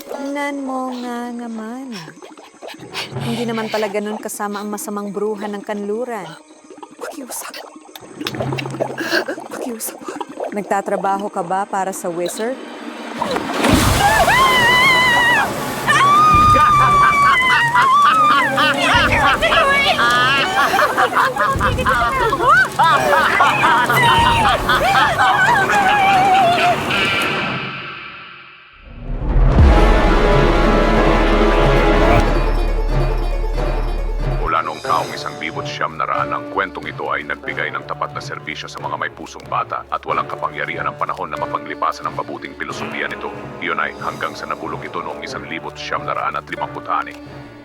Tingnan mo nga naman. Hindi naman pala ganun kasama ang masamang bruha ng kanluran. Pakiusap. Pakiusap. Nagtatrabaho ka ba para sa wizard? Mula noong taong 1900 ang kwentong ito ay nagbigay ng tapat na serbisyo sa mga may pusong bata at walang kapangyarihan ang panahon na mapaglipasan ang mabuting pilosopiya nito. Iyon ay hanggang sa nabulok ito noong 1956.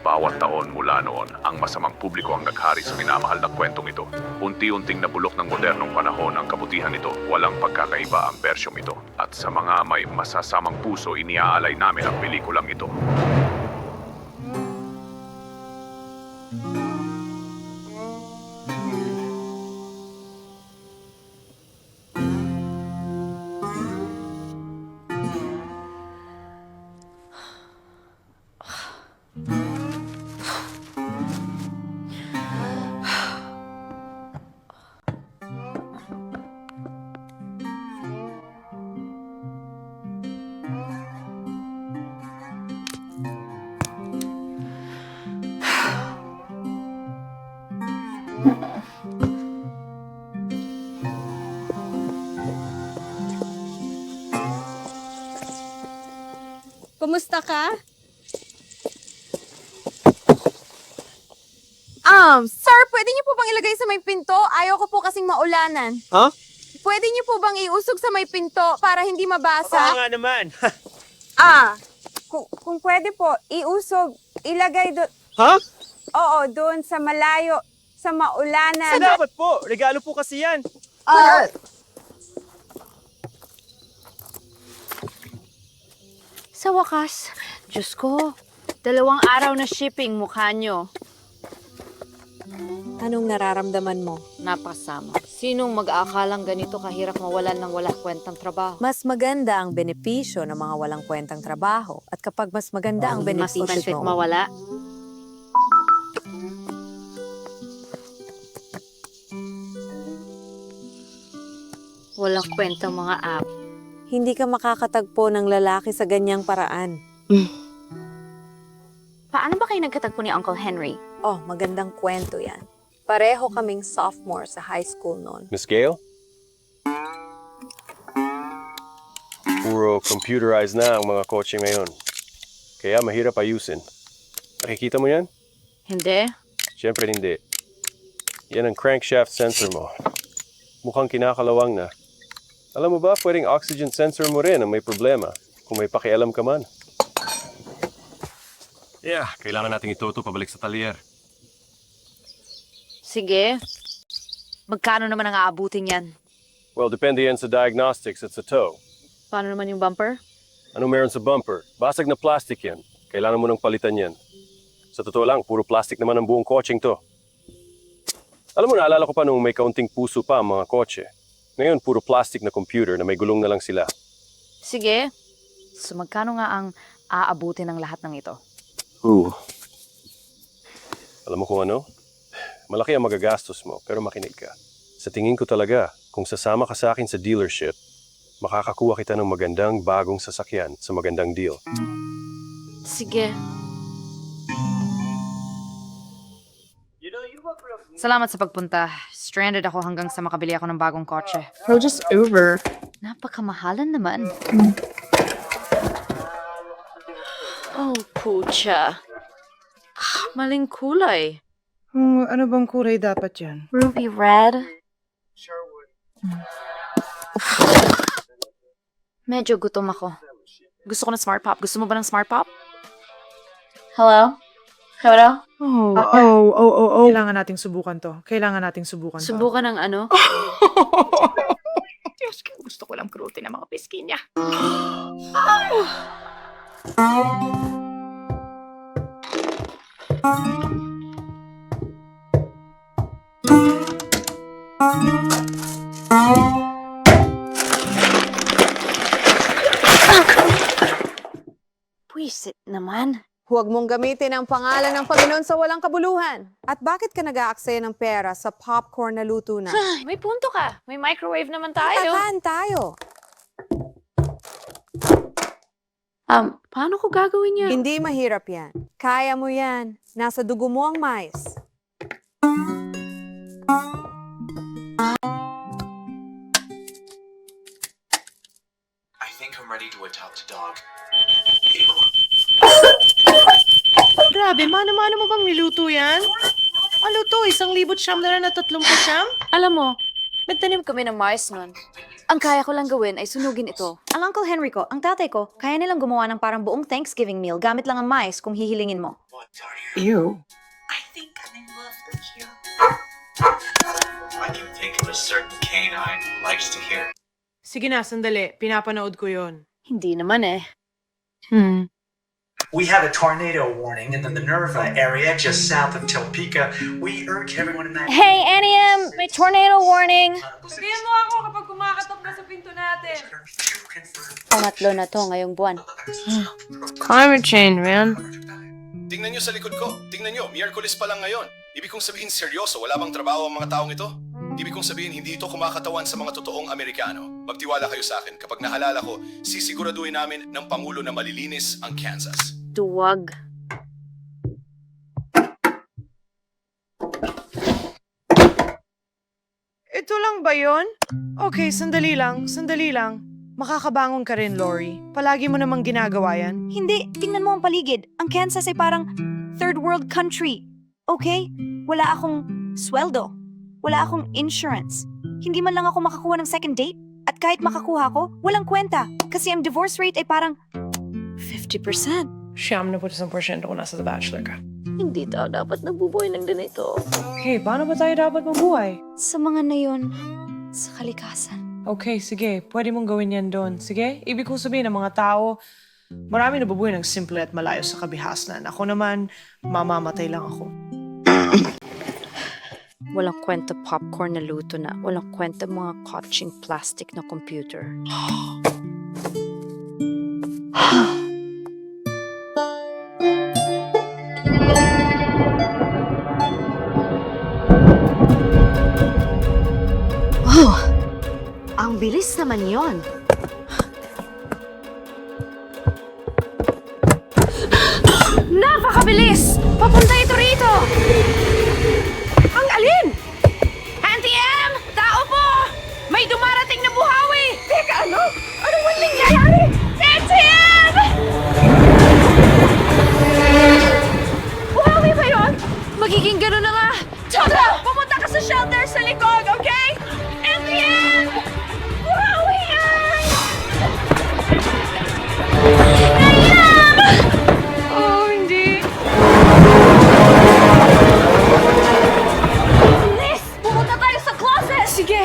Bawat taon mula noon, ang masamang publiko ang naghari sa minamahal na kwentong ito. Unti-unting nabulok ng modernong panahon ang kabutihan nito. Walang pagkakaiba ang bersyong ito. At sa mga may masasamang puso, iniaalay namin ang pelikulang ito. Kumusta ka? Sir, pwede niyo po bang ilagay sa may pinto? Ayaw ko po kasing maulanan. Ha? Pwede niyo po bang iusog sa may pinto para hindi Oo mabasa? nga naman. Kung pwede po, iusog, ilagay doon. Ha? Oo, doon sa malayo, sa maulanan. Dapat po. Regalo po kasi yan. Sa wakas, Diyos ko, 2 araw na shipping mukha nyo. Anong nararamdaman mo? Napakasama. Sinong mag-aakalang ganito kahirap mawalan ng wala kwentang trabaho? Mas maganda ang benepisyo ng mga walang kwentang trabaho. At kapag mas maganda ang Mas benepisyo benefit mo, mawala? Walang kwentang mga app. hindi ka makakatagpo ng lalaki sa ganyang paraan. Paano ba kayo nagkatagpo ni Uncle Henry? Oh, magandang kwento yan. Pareho kaming sophomore sa high school noon. Miss Gale? Puro computerized na ang mga kotse ngayon. Kaya mahirap ayusin. Nakikita mo yan? Hindi. Siyempre hindi. Yan ang crankshaft sensor mo. Mukhang kinakalawang na. Alam mo ba, pwedeng oxygen sensor mo rin ang may problema kung may pakialam ka man. Yeah, kailangan nating ituto pabalik sa talyer. Sige. Magkano naman ang aabutin yan? Well, depende yan sa diagnostics at sa tow. Paano naman yung bumper? Anong meron sa bumper? Basag na plastic yan. Kailangan mo nang palitan yan. Sa totoo lang, puro plastic naman ang buong kotseng to. Alam mo, naalala ko pa nung may kaunting puso pa ang mga kotse. Ngayon, puro plastic na computer na may gulong na lang sila. Sige. So magkano nga ang aabutin ng lahat ng ito? Alam mo kung ano? Malaki ang magagastos mo, pero makinig ka. Sa tingin ko talaga, kung sasama ka sa akin sa dealership, makakakuha kita ng magandang bagong sasakyan sa magandang deal. Sige. Salamat sa pagpunta. Stranded ako hanggang sa makabili ako ng bagong kotse. Bro, just Uber. Napakamahalan naman. Oh, pucha. Maling kulay. Ano bang kulay dapat yan? Ruby red. Medyo gutom ako. Gusto ko ng Smart Pop. Gusto mo ba ng Smart Pop? Hello? Hello? Kailangan nating subukan to. Subukan ng ano? Diyos ko, gusto ko lang kurutin ang mga piskin niya. Pwisit naman. Huwag mong gamitin ang pangalan ng Panginoon sa walang kabuluhan. At bakit ka nag-aaksaya ng pera sa popcorn na luto na? May punto ka. May microwave naman tayo. Tataan tayo. Paano ko gagawin yan? Hindi mahirap yan. Kaya mo yan. Nasa dugo mo ang mais. I think I'm ready to adopt a dog. Grabe, mano-mano mo bang niluto yan? Ano to? 1,930? Alam mo, nagtanim kami ng mais nun. Ang kaya ko lang gawin ay sunugin ito. Ang Uncle Henry ko, ang tatay ko, kaya nilang gumawa ng parang buong Thanksgiving meal gamit lang ang mais kung hihilingin mo. What are you? Ew. I think I'm in love with you. I can think of a certain canine who likes to hear. Sige na, sandali. Pinapanood ko yon. Hindi naman eh. We have a tornado warning in the Minerva area just south of Topeka. We urge everyone in that Hey, Annie, may tornado warning! Sabihin mo ako kapag kumakatok na sa pinto natin. Pangatlo na to ngayong buwan. Climate change, man. Tingnan nyo sa likod ko. Tingnan nyo, Miyerkules pa lang ngayon. Ibig kong sabihin seryoso, wala bang trabaho ang mga taong ito? Ibig kong sabihin, hindi ito kumakatawan sa mga totoong Amerikano. Magtiwala kayo sa akin. Kapag nahalala ko, sisiguraduhin namin ng Pangulo na malilinis ang Kansas. Duwag. Ito lang ba yon? Okay, sandali lang. Makakabangon ka rin, Lori. Palagi mo namang ginagawa yan. Hindi, tingnan mo ang paligid. Ang Kansas ay parang third world country. Okay? Wala akong sweldo. Wala akong insurance. Hindi man lang ako makakuha ng second date. At kahit makakuha ko, walang kwenta. Kasi ang divorce rate ay parang 50%. 70% kung nasa The Bachelor ka. Hindi tao dapat nabubuhay ng ganito. Okay, paano ba tayo dapat mabuhay? Sa mga na yun, sa kalikasan. Okay, sige. Pwede mong gawin yan doon. Sige? Ibig kong sabihin ng mga tao, marami nabubuhay ng simple at malayo sa kabihasnan. Ako naman, mamamatay lang ako. Walang kwenta popcorn na luto na. Walang kwenta mga kotching plastic na computer. Wow! Ang bilis naman yon. Napakabilis! Papunta ito rito! Ang alin? Auntie M! Tao po! May dumarating na buhawi! Teka, ano? Anong maling nangyayari? Auntie M! Buhawi ba yun? Magiging ganun na nga! Choco! Pumunta ka sa shelter sa likod, okay? Auntie M! Buhawi yan! Nayam! Oh, hindi. Liz! Pumunta tayo sa closet! Sige!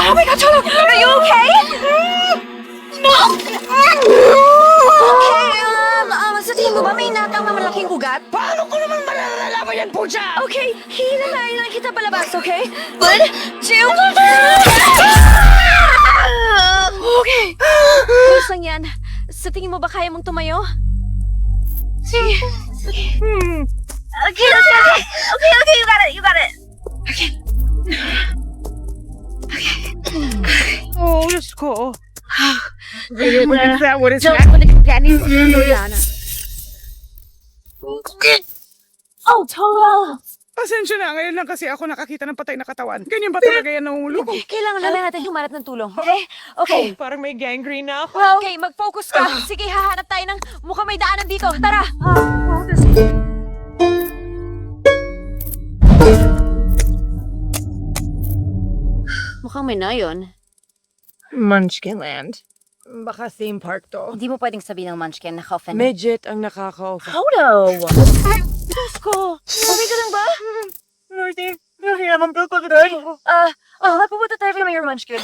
Oh my God, Cholo! Are you okay? Okay, sa tingin mo ba may natang na malaking ugat? Paano ko naman malalaman yan po siya? Okay, hinanayin lang kita palabas, okay? 1, 2, Okay. Ayos lang yan. Sa tingin mo ba kaya mong tumayo? Sige. Okay, you got it. Oh, Diyos ko. What is that? Oh, Toro! Pasensya na, ngayon lang kasi ako nakakita ng patay na katawan. Ganyan ba talaga yan nahululo ko? Kailangan namin natin humanap ng tulong, okay? Okay. Parang may gangrene na ako. Well, okay, mag-focus ka. Sige, hahanap tayo ng mukhang may daanan dito. Tara! Mukhang may nayon. Munchkin Land. Baka theme park to. Hindi mo pwedeng sabihin ng Munchkin, naka-offend. Midget ang nakaka-offer. Diyos ko! Okay ka lang ba? naman po ko doon. Pupunta tayo kay Mayor Munchkin.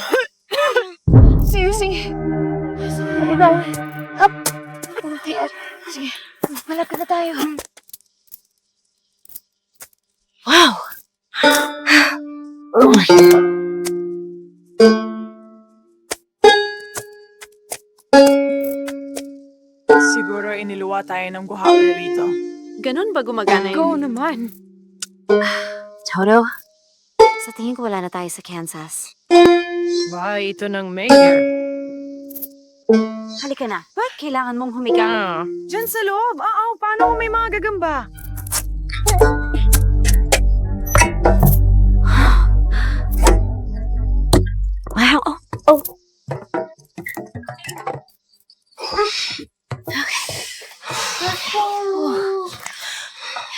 Seriously? Diba? Up! Sige, malapit na tayo. Wow! Oh my God. Siguro iniluwa tayo ng buhawi rito. Ganun ba gumagana yun? Go naman. Toto, sa tingin ko wala na tayo sa Kansas. Ba, ito ng mayor. Halika na. Kailangan mong humiga. Diyan sa loob. Paano kung may mga gagamba? Wow.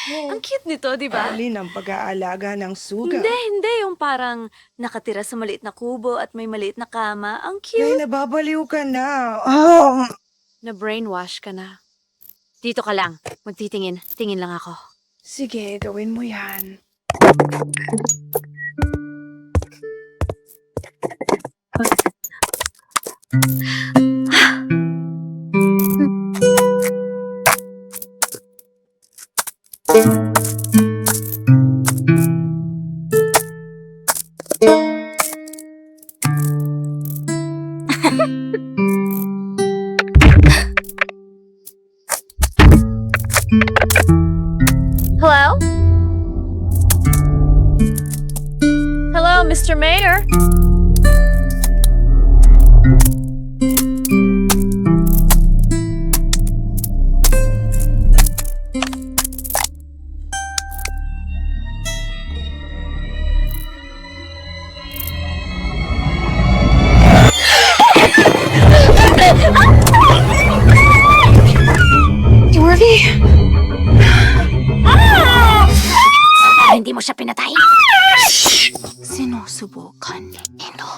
Ang cute nito, di ba? Alin ang pag-aalaga ng suga? Hindi. Yung parang nakatira sa maliit na kubo at may maliit na kama. Ang Ay, cute. nababaliw ka na. Oh. Na-brainwash ka na. Dito ka lang. Magtitingin. Tingin lang ako. Sige, gawin mo yan. Hello? Hello, Mr. Mayor? Dorothy! Hindi mo siya pinatay? Sinusubukan ni Ino.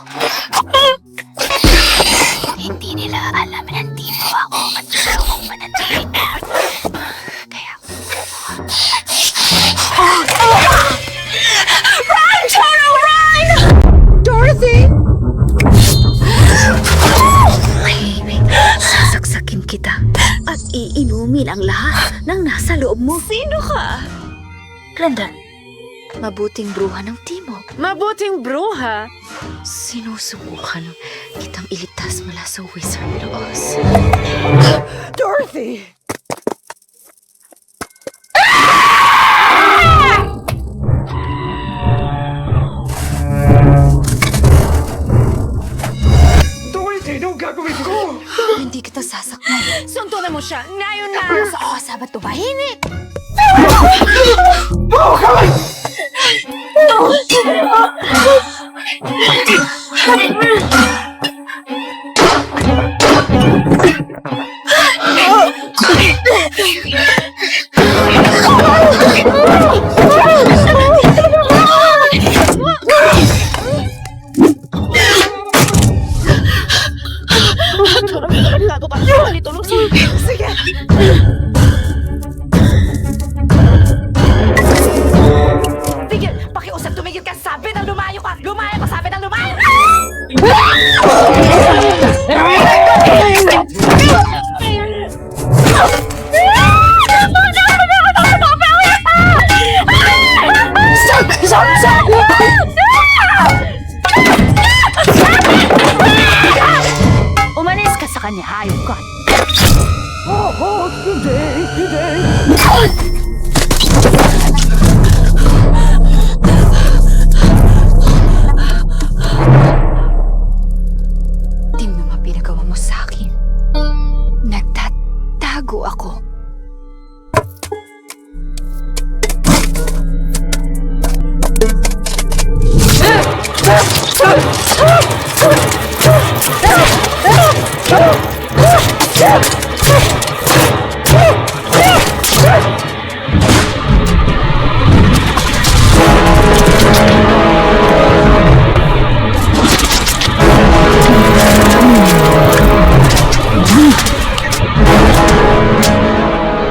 Hindi nila alam na hindi mo ako matulong manatili. Kaya... Run, Toro, run! Dorothy! Sasaksakin kita at iinumin ang lahat ng nasa loob mo. Sino ka? Glenda, mabuting bruha ng timog. Mabuting bruha? Sinusubukan kitang iligtas mula sa Wizard of Oz. Dorothy! Dorothy, anong gagawin ko? Hindi kita sasaktan. Suntunan mo siya. Ngayon na! Sa oras, sabat tumahimik! Sige! Tigil! Pakiusap, tumigil ka! Sabi na lumayo ka! Lumayo ka! Sabi na lumayo! Umalis ka sa kanya, hayop ka. Tingnan mo pinagawa mo sa akin. Nagtatago ako.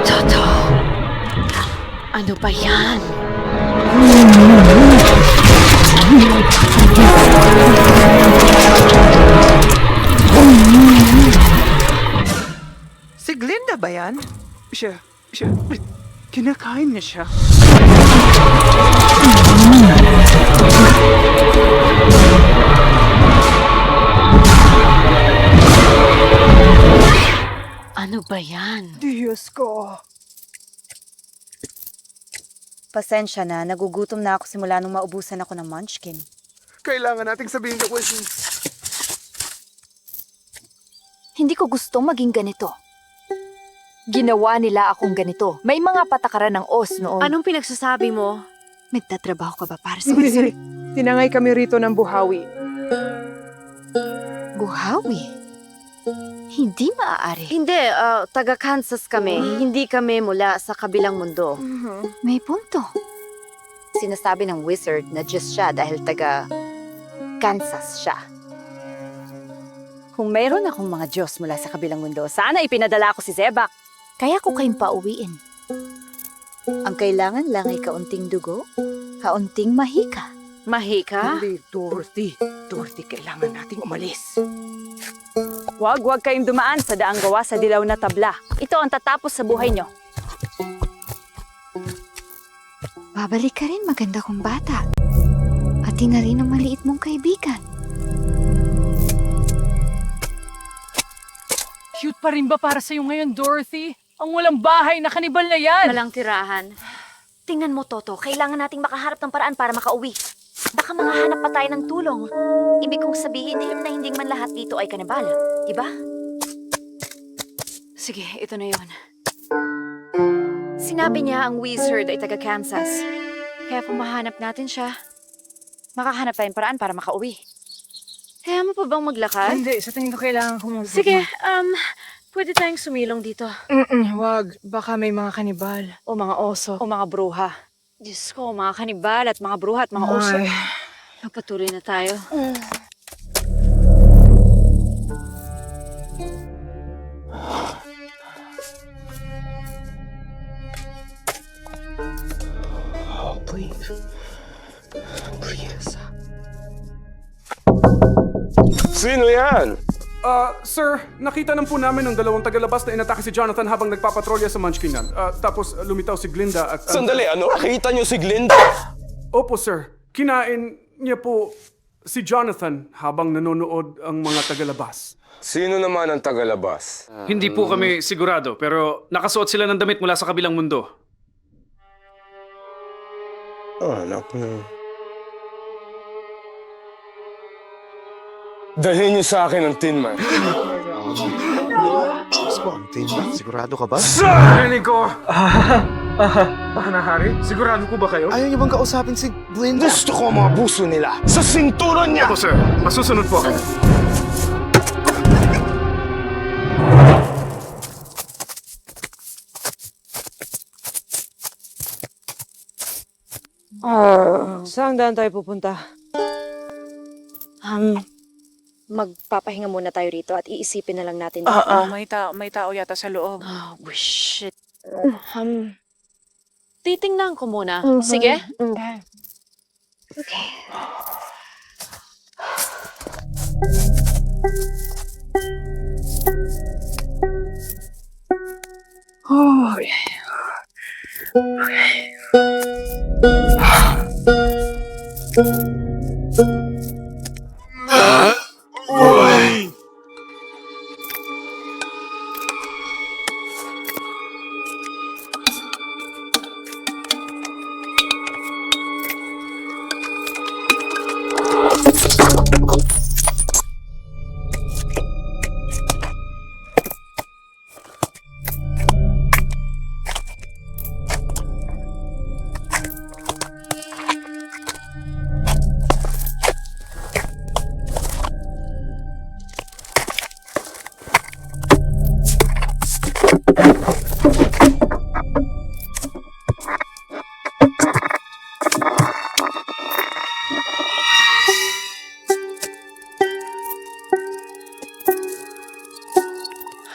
Toto, ano ba yan? Si Glinda ba yan? Siya, kinakain niya siya. Ano ba yan? Diyos ko. Pasensya na, nagugutom na ako simula nung maubusan ako ng munchkin. Kailangan nating sabihin kay Wesley. Hindi ko gusto maging ganito. Ginawa nila akong ganito. May mga patakaran ng os noon. Anong pinagsasabi mo? Nagtatrabaho ka ba para sa Hindi. Tinangay kami rito ng buhawi. Buhawi? Hindi maaari. Hindi, taga Kansas kami. Hindi kami mula sa kabilang mundo. May punto. Sinasabi ng wizard na Diyos siya dahil taga Kansas siya. Kung mayroon akong mga Diyos mula sa kabilang mundo, sana ipinadala ko si Zebak. Kaya ko kayong pauwiin. Ang kailangan lang ay kaunting dugo, kaunting mahika. Mahika? Hindi, Dorothy. Dorothy, kailangan nating umalis. Huwag kayong dumaan sa daang gawa sa dilaw na tabla. Ito ang tatapos sa buhay nyo. Babalik ka rin, maganda kong bata. Pati na rin ang maliit mong kaibigan. Cute pa rin ba para sa'yo ngayon, Dorothy? Ang walang bahay na kanibal na yan! Walang tirahan. Tingnan mo, Toto. Kailangan nating makaharap ng paraan para makauwi. Baka makahanap pa tayo ng tulong. Ibig kong sabihin na hindi man lahat dito ay kanibal. Diba? Sige, ito na yon. Sinabi niya ang wizard ay taga Kansas. Kaya kung mahanap natin siya, makahanap tayong paraan para makauwi. Kaya mo pa bang maglakad? Hindi, sa tingin ko kailangan ko Sige, pwede tayong sumilong dito. Wag, baka may mga kanibal. O mga oso, o mga bruha. Diyos ko, mga kanibal at mga bruha at mga oso. Ay. Magpatuloy na tayo. Sino yan? Sir, nakita na po namin ng dalawang tagalabas na inatake si Jonathan habang nagpapatrolya sa Munchkinan. Tapos lumitaw si Glinda at... Sandali, ano? Nakita niyo si Glinda? Opo, sir. Kinain niya po si Jonathan habang nanonood ang mga tagalabas. Sino naman ang tagalabas? Hindi po kami sigurado, pero nakasuot sila ng damit mula sa kabilang mundo. Anak na. Dalhin niyo sa akin ang Tin Man. Sigurado ka ba? Rinig ko! Nahari? Sigurado ko ba kayo? Ayaw niyo bang kausapin si Glinda? Gusto ko ang mga puso nila sa sinturon niya! Opo, sir. Masusunod po ako. Saan daan tayo pupunta? Magpapahinga muna tayo rito at iisipin na lang natin. May tao yata sa loob. Oh, shit. Titingnan ko muna. Sige?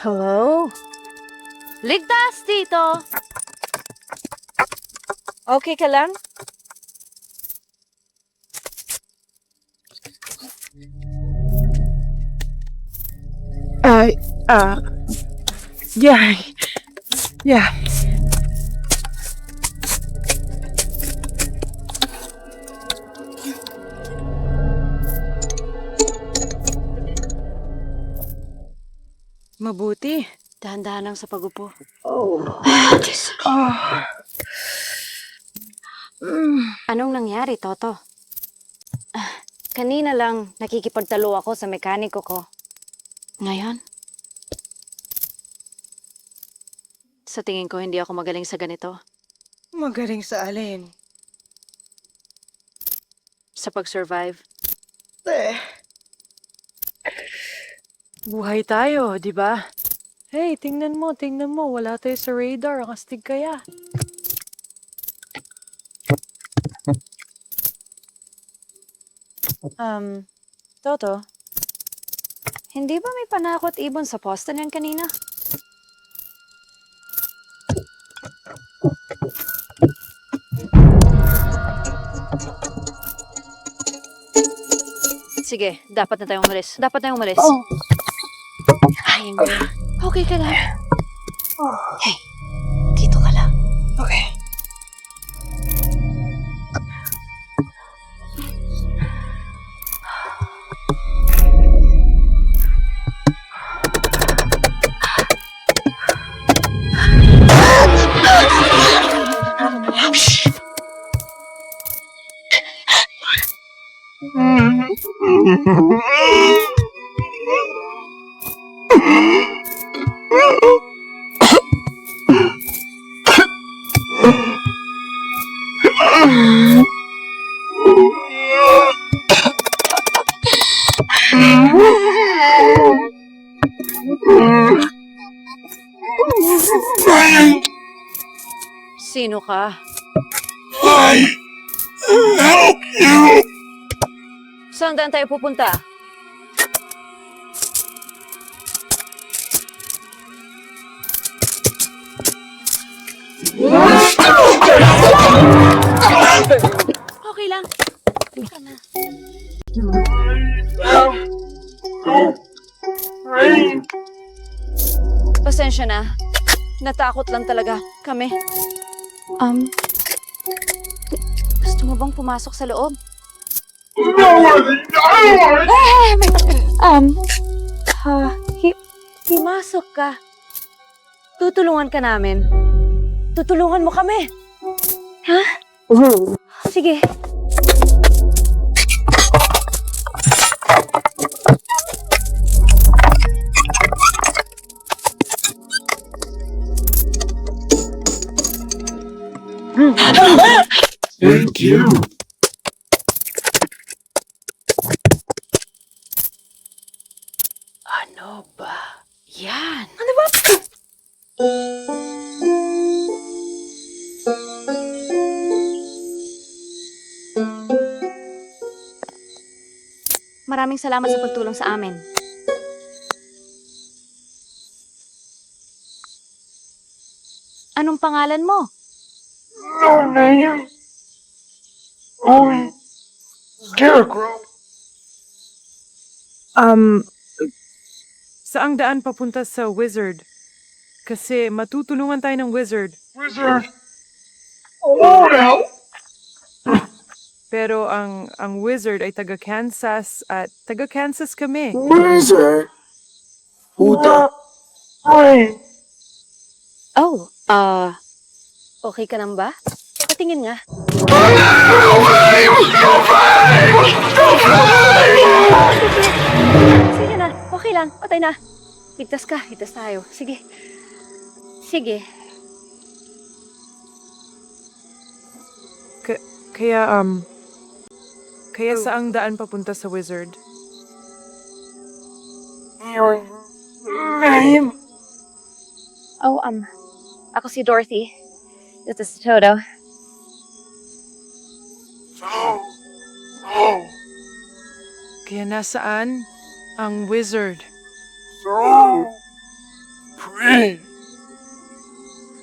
Hello? Ligtas dito! Okay ka lang? Yeah. Yeah. Mabuti. Dahan-dahan lang sa pagupo. Anong nangyari, Toto? Kanina lang nakikipagtalo ako sa mekaniko ko. Ngayon? Sa tingin ko, hindi ako magaling sa ganito. Magaling sa alin? Sa pag-survive. Buhay tayo, di ba? Hey, tingnan mo. Wala tayo sa radar. Ang astig kaya. Toto? Hindi ba may panakot ibon sa posta niyan kanina? Sige, dapat na tayong umalis. Ay, okay ka lang. Hey, dito ka lang. Okay. Sino ka? Saan tayo pupunta? Okay lang. Teka na. Pasensya na. Natakot lang talaga kami. Gusto mo bang pumasok sa loob? Himasok ka. Tutulungan ka namin. Tutulungan mo kami. Ha? Sige. Thank you. Ano ba? Yan. Ano ba? Maraming salamat sa pagtulong sa amin. Anong pangalan mo? No name. Only Scarecrow. Saang daan papunta sa wizard? Kasi matutulungan tayo ng wizard. Pero ang wizard ay taga Kansas at taga Kansas kami. Oh, okay ka lang ba? Patingin nga. Sige na, okay lang. Patay na. Ligtas ka, ligtas tayo. Sige. Sige. Kaya saang daan papunta sa wizard? Oh, ako si Dorothy. Ito si Toto. Kaya nasaan ang wizard?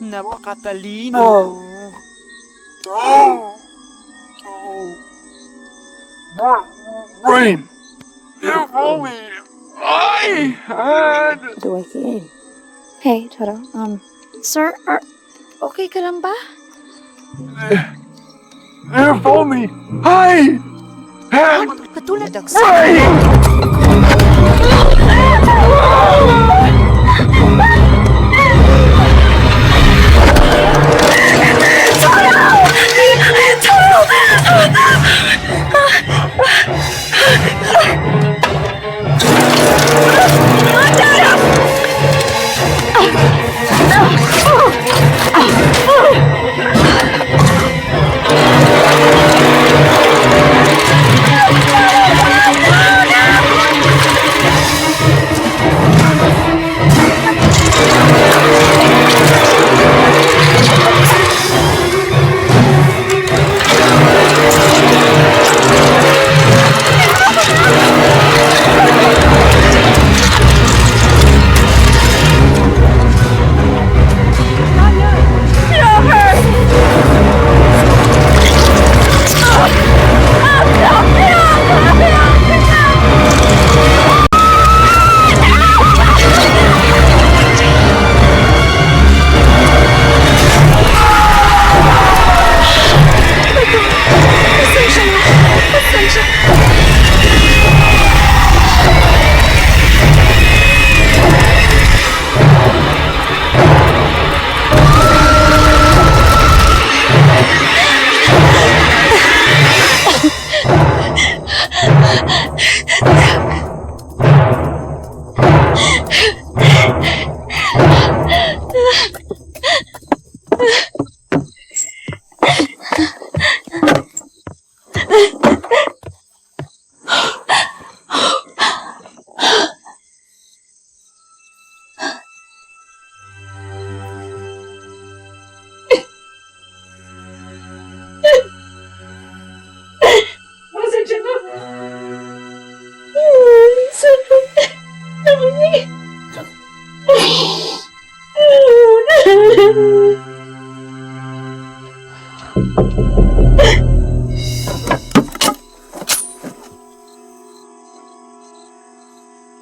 Napakatalino. Dorothy. Hey, Toto. Sir, okay ka lang ba? Katulad ng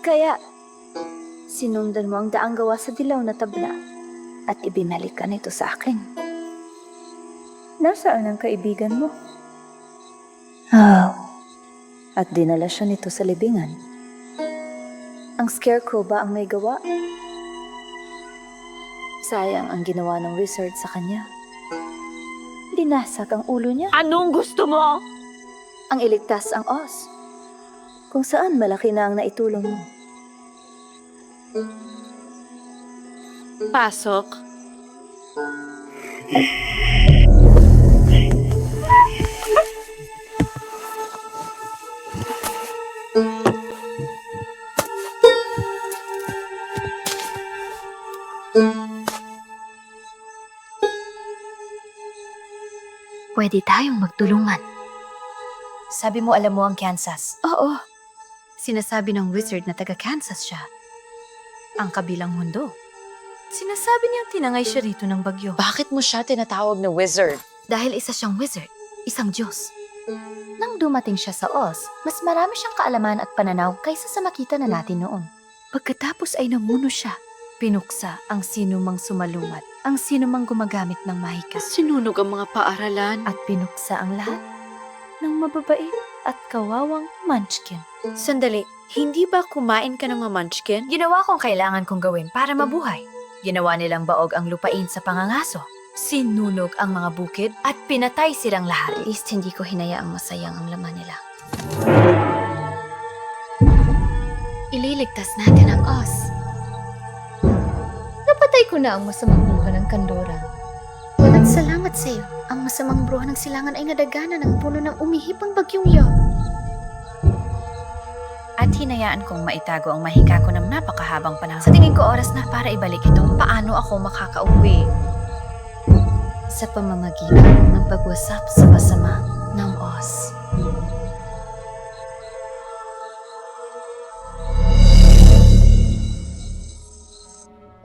Kaya, sinundan mo ang daang gawa sa dilaw na tabla at ibinalikan ito sa akin. Nasaan ang kaibigan mo? At dinala siya nito sa libingan. Ang scarecrow ba ang may gawa? Sayang ang ginawa ng wizard sa kanya. Dinasak ang ulo niya. Anong gusto mo? Ang iligtas ang Oz. Kung saan malaki na ang naitulong mo. Pasok. Pwede tayong magtulungan. Sabi mo alam mo ang Kansas. Oo. Sinasabi ng wizard na taga Kansas siya. Ang kabilang mundo. Sinasabi niyang tinangay siya rito ng bagyo. Bakit mo siya tinatawag na wizard? Dahil isa siyang wizard, isang Diyos. Nang dumating siya sa Oz, mas marami siyang kaalaman at pananaw kaysa sa makita na natin noon. Pagkatapos ay namuno siya. Pinuksa ang sinumang sumalungat, ang sinumang gumagamit ng mahika. Sinunog ang mga paaralan. At pinuksa ang lahat ng mababait at kawawang munchkin. Sandali, hindi ba kumain ka ng mga munchkin? Ginawa kong kailangan kong gawin para mabuhay. Ginawa nilang baog ang lupain sa pangangaso. Sinunog ang mga bukid at pinatay silang lahat. At least hindi ko hinayaang masayang ang laman nila. Ililigtas natin ang Oz. Napatay ko na ang masamang bruha ng Kandora. At salamat sa iyo, ang masamang bruha ng silangan ay nadagana ng puno ng umihipang bagyong Yo. At hinayaan kong maitago ang mahika ko ng napakahabang panahon. Sa tingin ko oras na para ibalik ito. Paano ako makakauwi? Sa pamamagitan ng pagwasap sa masama ng Oz.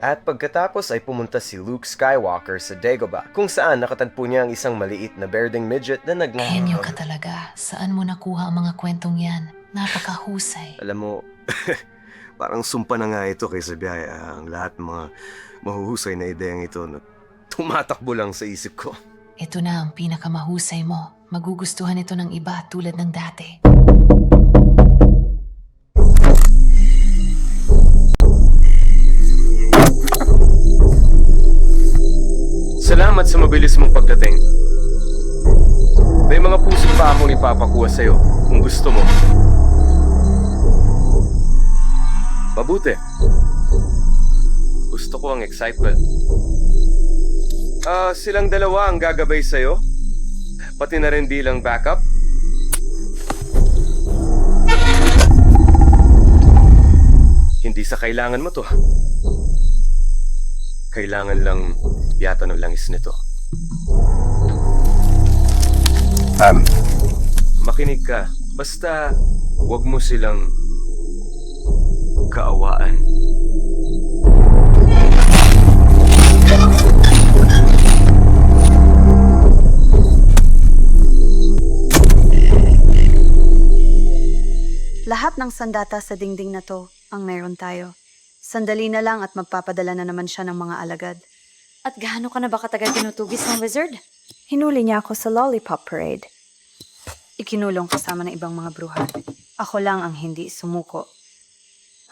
At pagkatapos ay pumunta si Luke Skywalker sa Dagobah, kung saan nakatagpo niya ang isang maliit na berdeng midget na Henyo ka talaga. Saan mo nakuha ang mga kwentong yan? Napakahusay. Alam mo, parang sumpa na nga ito kay Sabiyaya. Ang lahat ng mga mahuhusay na ideyang ito na tumatakbo lang sa isip ko. Ito na ang pinakamahusay mo. Magugustuhan ito ng iba tulad ng dati. Salamat sa mabilis mong pagdating. May mga puso pa akong ipapakuha sa'yo kung gusto mo. Mabuti. Gusto ko ang excitement. Silang dalawa ang gagabay sa'yo? Pati na rin bilang backup? Hindi sa kailangan mo to. Kailangan lang yata ng langis nito. Makinig ka. Basta wag mo silang kaawaan. Lahat ng sandata sa dingding na to ang meron tayo. Sandali na lang at magpapadala na naman siya ng mga alagad. At gaano ka na ba katagal tinutugis ng wizard? Hinuli niya ako sa Lollipop Parade. Ikinulong kasama ng ibang mga bruha. Ako lang ang hindi sumuko.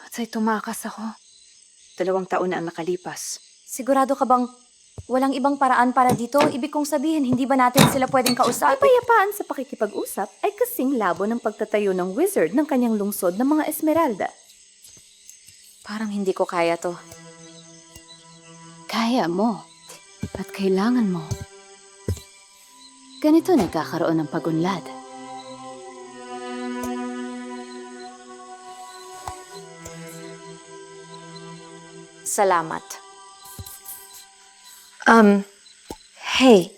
At sa'y tumakas ako. 2 taon na ang nakalipas. Sigurado ka bang walang ibang paraan para dito? Ibig kong sabihin, hindi ba natin sila pwedeng kausap? Ang payapaan sa pakikipag-usap ay kasing labo ng pagtatayo ng wizard ng kanyang lungsod ng mga Esmeralda. Parang hindi ko kaya to. Kaya mo. At kailangan mo. Ganito nagkakaroon ng pagunlad. Salamat. Hey.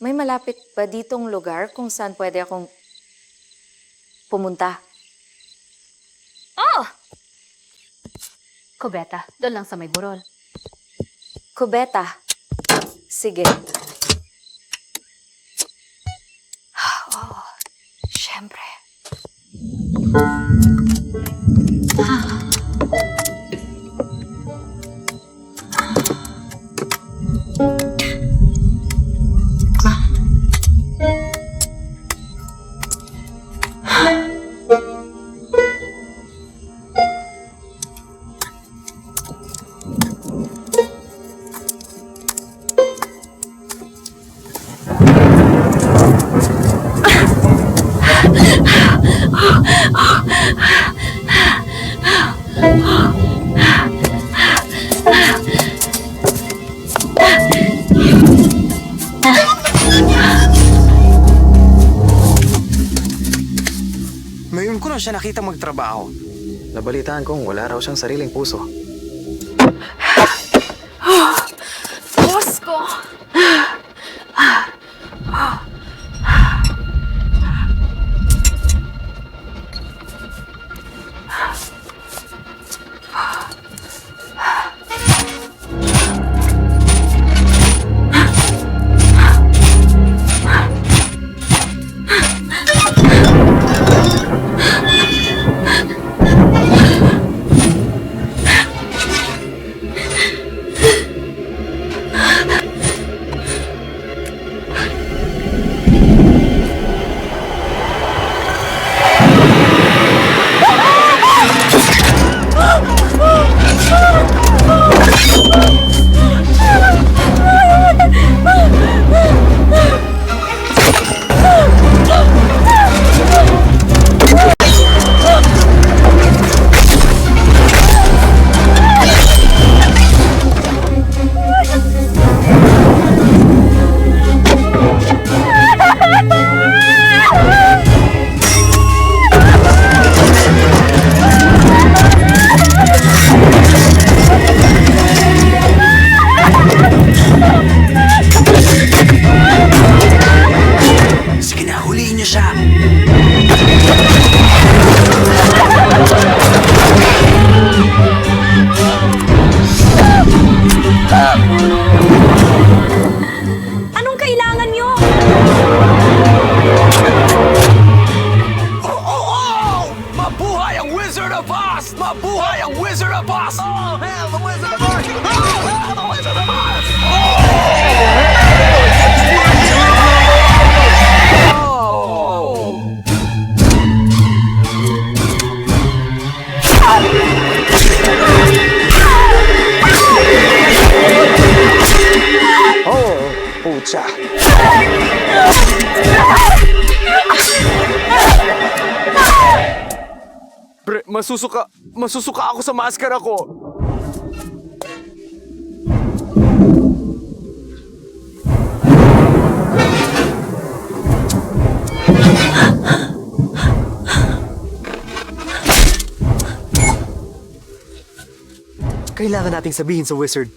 May malapit ba ditong lugar kung saan pwede akong pumunta? Oh! Kubeta, doon lang sa may burol. Kubeta. Sige. Oh, syempre. Ngayon ko na siya nakita magtrabaho. Nabalitaan kong wala raw siyang sariling puso. Boss ko! Mabuhay ang Wizard of Oz! Oh, hell, the Wizard of Oz! Oh, hell, the Wizard of Oz! Pucha. Pre, masusuka ako sa maskara ko. Kailangan nating sabihin sa wizard.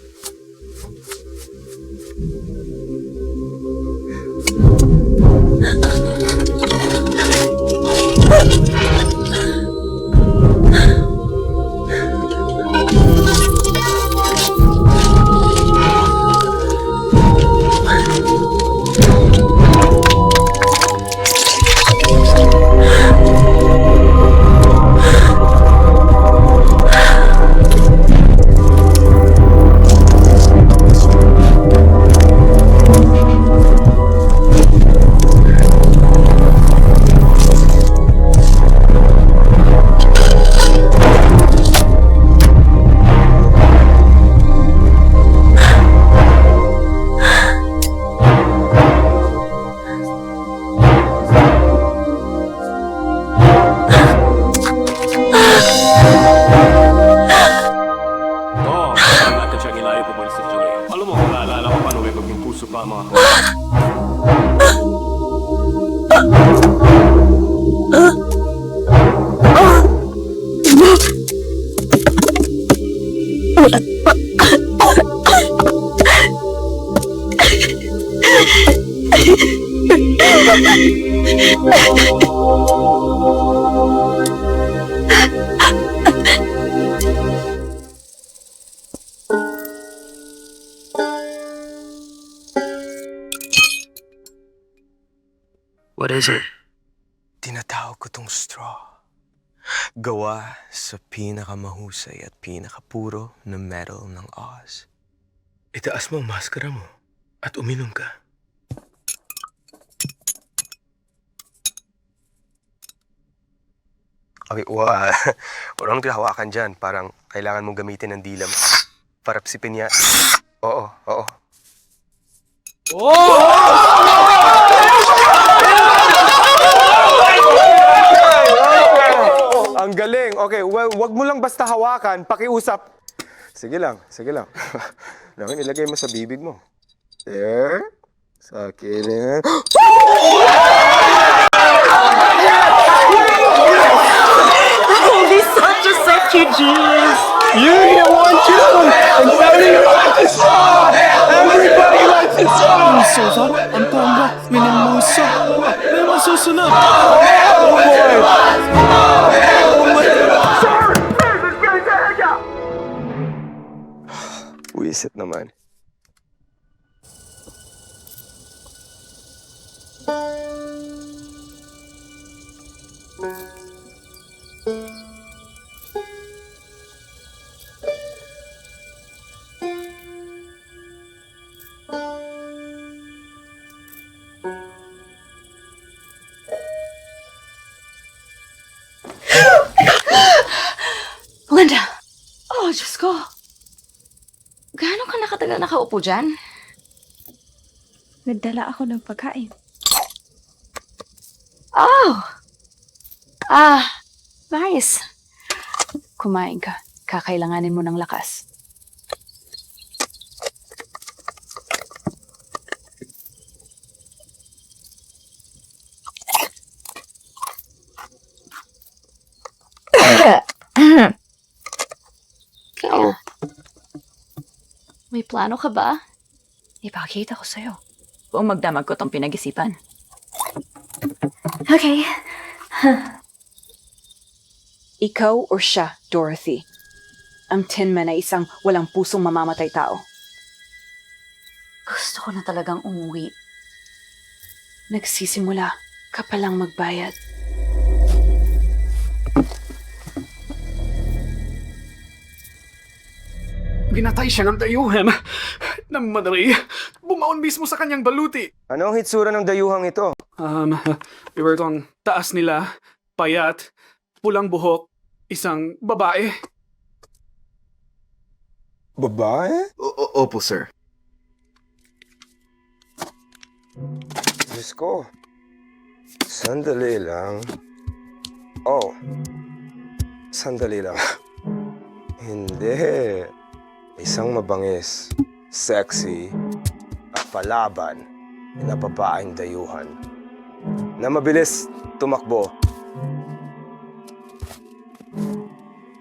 What is it? Tinatawag ko tong straw. Gawa sa pinakamahusay at pinakapuro na metal ng Oz. Itaas mo ang maskara mo at uminom ka. Okay, walang hawakan dyan. Parang kailangan mong gamitin ng dila mo. Para sipin niya. Oo. Ang galing. Okay, wag mo lang basta hawakan, pakiusap. Sige lang. Nakin, ilagay mo sa bibig mo. There. Sa kilin. He's such a sexy genius! You need one too! And everybody likes it so! Everybody likes it so! Ang sosa, ang pongga, minamuso. May masusunod! Oh boy! Wisit naman. Linda! Oh, Diyos ko. Gaano ka nakatagal nakaupo dyan? Nagdala ako ng pagkain. Oh! Nice. Kumain ka. Kakailanganin mo ng lakas. May plano ka ba? Ipakita ko sa'yo. Kung magdamag ko tong pinag-isipan. Okay. Ikaw o siya, Dorothy? Ang Tin Man ay isang walang pusong mamamatay tao. Gusto ko na talagang umuwi. Nagsisimula ka palang magbayad. Binatay siya ng dayuhan na madali. Bumaon mismo sa kanyang baluti. Ano ang hitsura ng dayuhang ito? Ibertong taas nila, payat, pulang buhok, isang babae. Babae? Opo, sir. Diyos ko. Sandali lang. Oh. Sandali lang. Hindi. Isang mabangis, sexy, at palaban na babaeng dayuhan na mabilis tumakbo.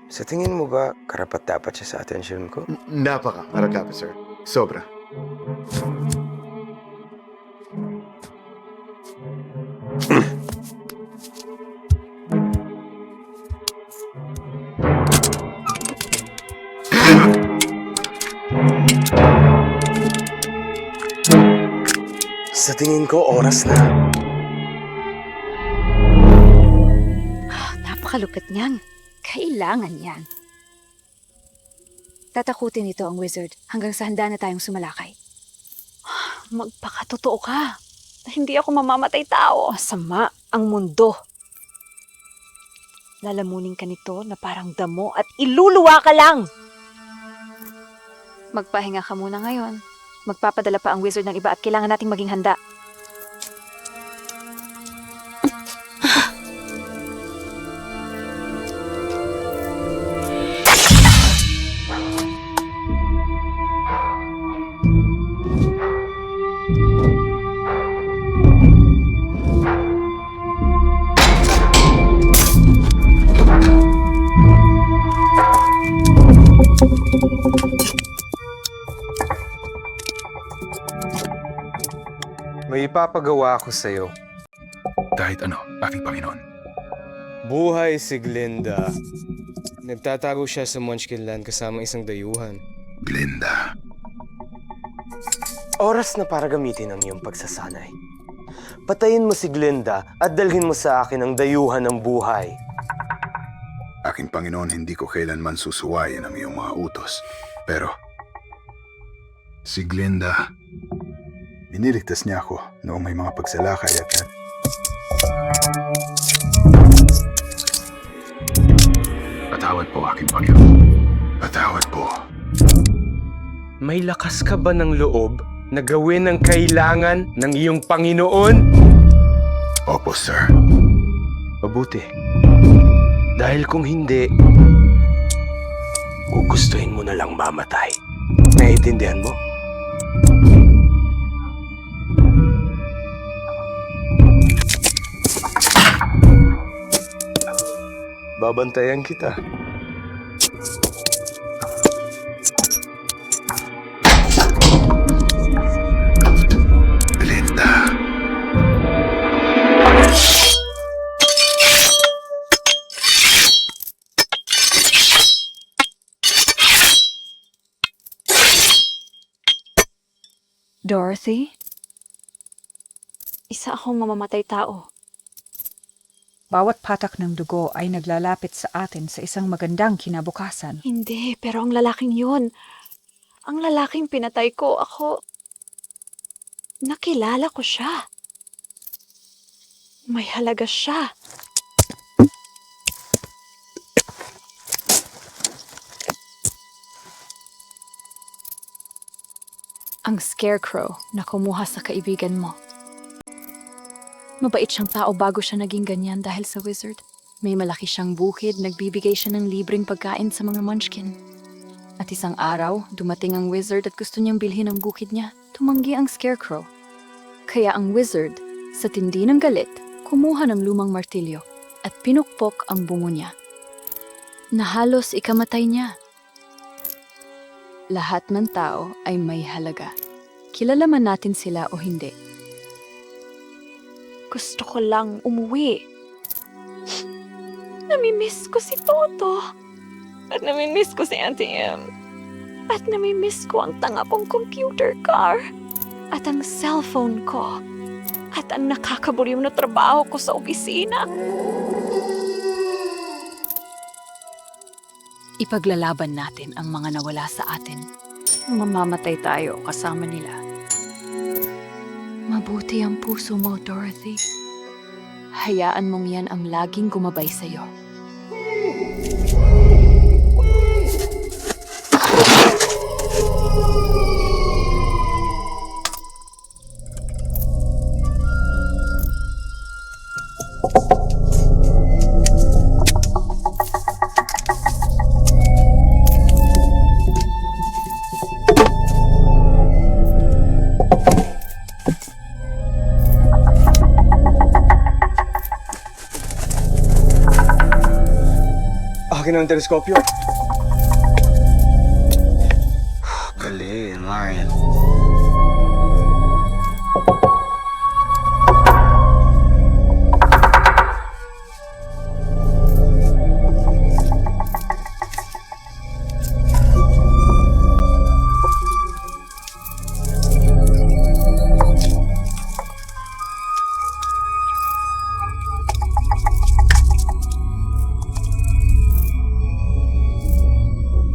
Sa tingin mo ba karapat-dapat siya sa atensyon ko? Napaka-karapat, sir. Sobra. Sa tingin ko, oras na. Napakalupit niyan. Kailangan yan. Tatakutin ito ang wizard hanggang sa handa na tayong sumalakay. Magpakatotoo ka. Hindi ako mamamatay tao. Masama ang mundo. Lalamunin ka nito na parang damo at iluluwa ka lang. Magpahinga ka muna ngayon. Magpapadala pa ang wizard ng iba at kailangan nating maging handa. May ipapagawa ako sa'yo. Kahit ano, aking Panginoon. Buhay si Glinda. Nagtatago siya sa Munchkin Land kasama isang dayuhan. Glinda. Oras na para gamitin ang iyong pagsasanay. Patayin mo si Glinda at dalhin mo sa akin ang dayuhan ng buhay. Aking Panginoon, hindi ko kailanman susuwayin ang iyong mga utos. Pero, si Glinda, iniligtas niya ako noong may mga pagsalakay at patawad po, aking Panginoon. Patawad po. May lakas ka ba ng loob na gawin ang kailangan ng iyong Panginoon? Opo, sir. Mabuti. Dahil kung hindi, gugustuhin mo na lang mamatay. Naiintindihan mo? Babantayan kita. Glinda. Dorothy? Isa akong mamamatay tao. Bawat patak ng dugo ay naglalapit sa atin sa isang magandang kinabukasan. Hindi, pero ang lalaking yun. Ang lalaking pinatay ko, ako... Nakilala ko siya. May halaga siya. Ang scarecrow na kumuha sa kaibigan mo. Mabait siyang tao bago siya naging ganyan dahil sa wizard. May malaki siyang bukid, nagbibigay siya ng libreng pagkain sa mga munchkin. At isang araw, dumating ang wizard at gusto niyang bilhin ang bukid niya. Tumanggi ang scarecrow. Kaya ang wizard, sa tindi ng galit, kumuha ng lumang martilyo at pinukpok ang bungo niya. Na halos ikamatay niya. Lahat ng tao ay may halaga. Kilala man natin sila o hindi. Gusto ko lang umuwi. Namimiss ko si Toto. At namimiss ko si Auntie Em. At namimiss ko ang tanga kong computer car. At ang cellphone ko. At ang nakakabuliw na trabaho ko sa opisina. Ipaglalaban natin ang mga nawala sa atin. Mamamatay tayo kasama nila. Mabuti ang puso mo, Dorothy. Hayaan mong yan ang laging gumabay sa'yo. Akin ang teleskopyo. Galing, Marian.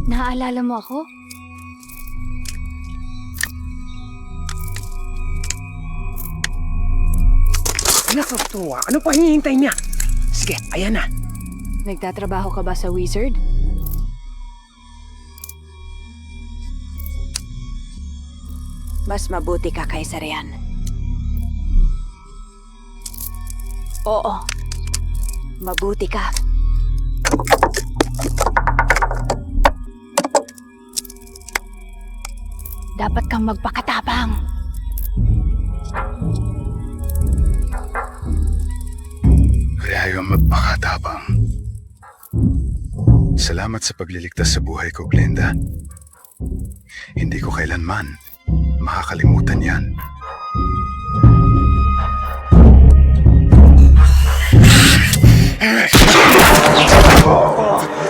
Naaalala mo ako? Nakakatuwa. Ano pa hinihintay niya? Sige, ayan na. Nagtatrabaho ka ba sa Wizard? Mas mabuti ka kaysa riyan. Oo. Mabuti ka. Dapat kang magpakatapang. Kaya yung magpakatabang. Salamat sa pagliligtas sa buhay ko, Glinda. Hindi ko kailanman makakalimutan yan.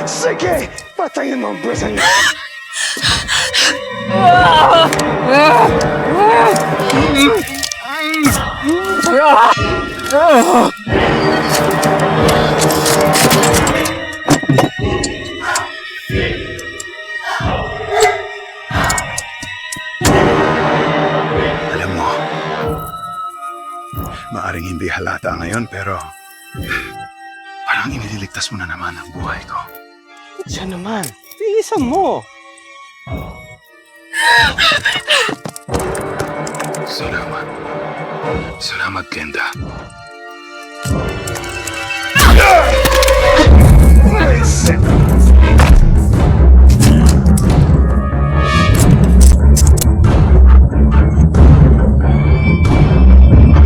Sige! Patayin mo ang brisa niya! Alam mo, maaring hindi halata ngayon pero parang iniligtas mo na naman ang buhay ko. Diyan naman. Bilisan mo. Salamat. Salamat, Glinda.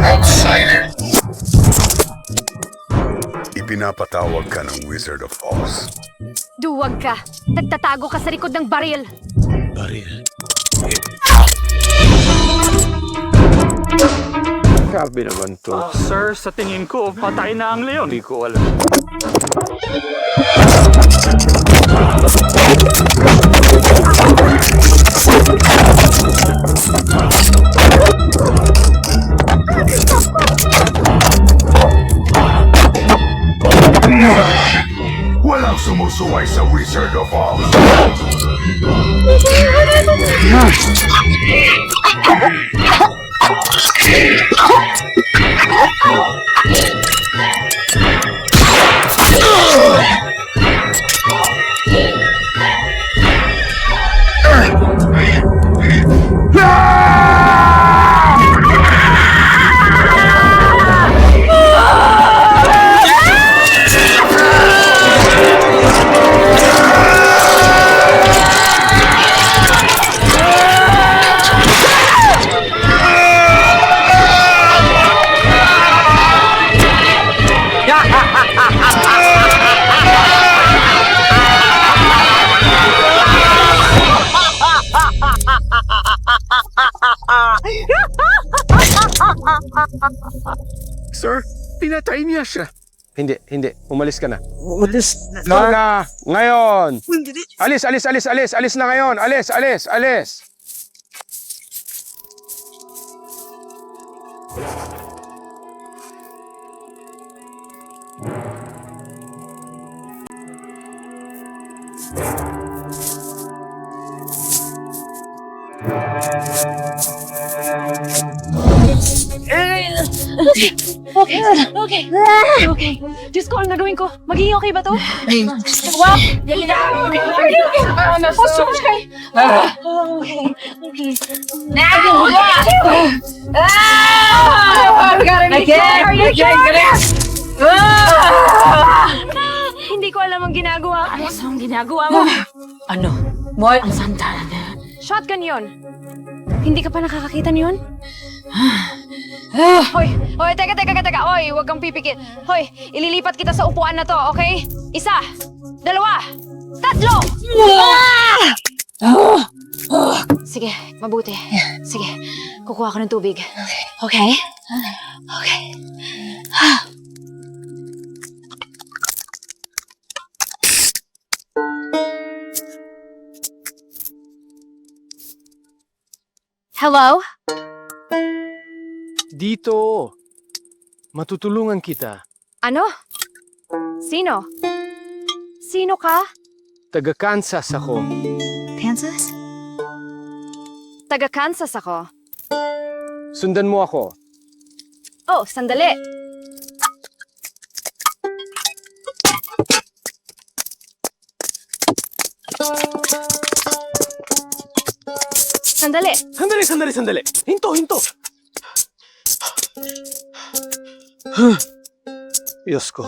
Outsider. Ipinapatawag ka ng Wizard of Oz. Duwag ka. Nagtatago ka sa likod ng baril. Baril? Grabe naman to. Sir, sa tingin ko, patay na ang leon. Hindi ko alam. Walang sumusuway sa Wizard of Oz. Sir, pinatay niya siya. Hindi. Umalis ka na. Umalis Na! Ngayon! Alis na ngayon! Alis! Okay. Diyos ko, ang gagawin ko. Magiging okay ba to? Wow! Hindi ko alam ang ginagawa. Ano ang ginagawa mo? Ano? What? Ang sandalan. Shotgun yon. Hindi ka pa nakakakita niyon? Hoy, teka. Hoy, huwag kang pipikit. Hoy, ililipat kita sa upuan na to, okay? 1, 2, 3! Sige, mabuti. Sige, kukuha ko ng tubig. Okay? Okay. Hello? Dito. Matutulungan kita. Ano? Sino? Sino ka? Taga Kansas ako. Kansas? Taga Kansas ako. Sundan mo ako. Oh, sandali. Sandali. Sandali. Hinto. Diyos ko.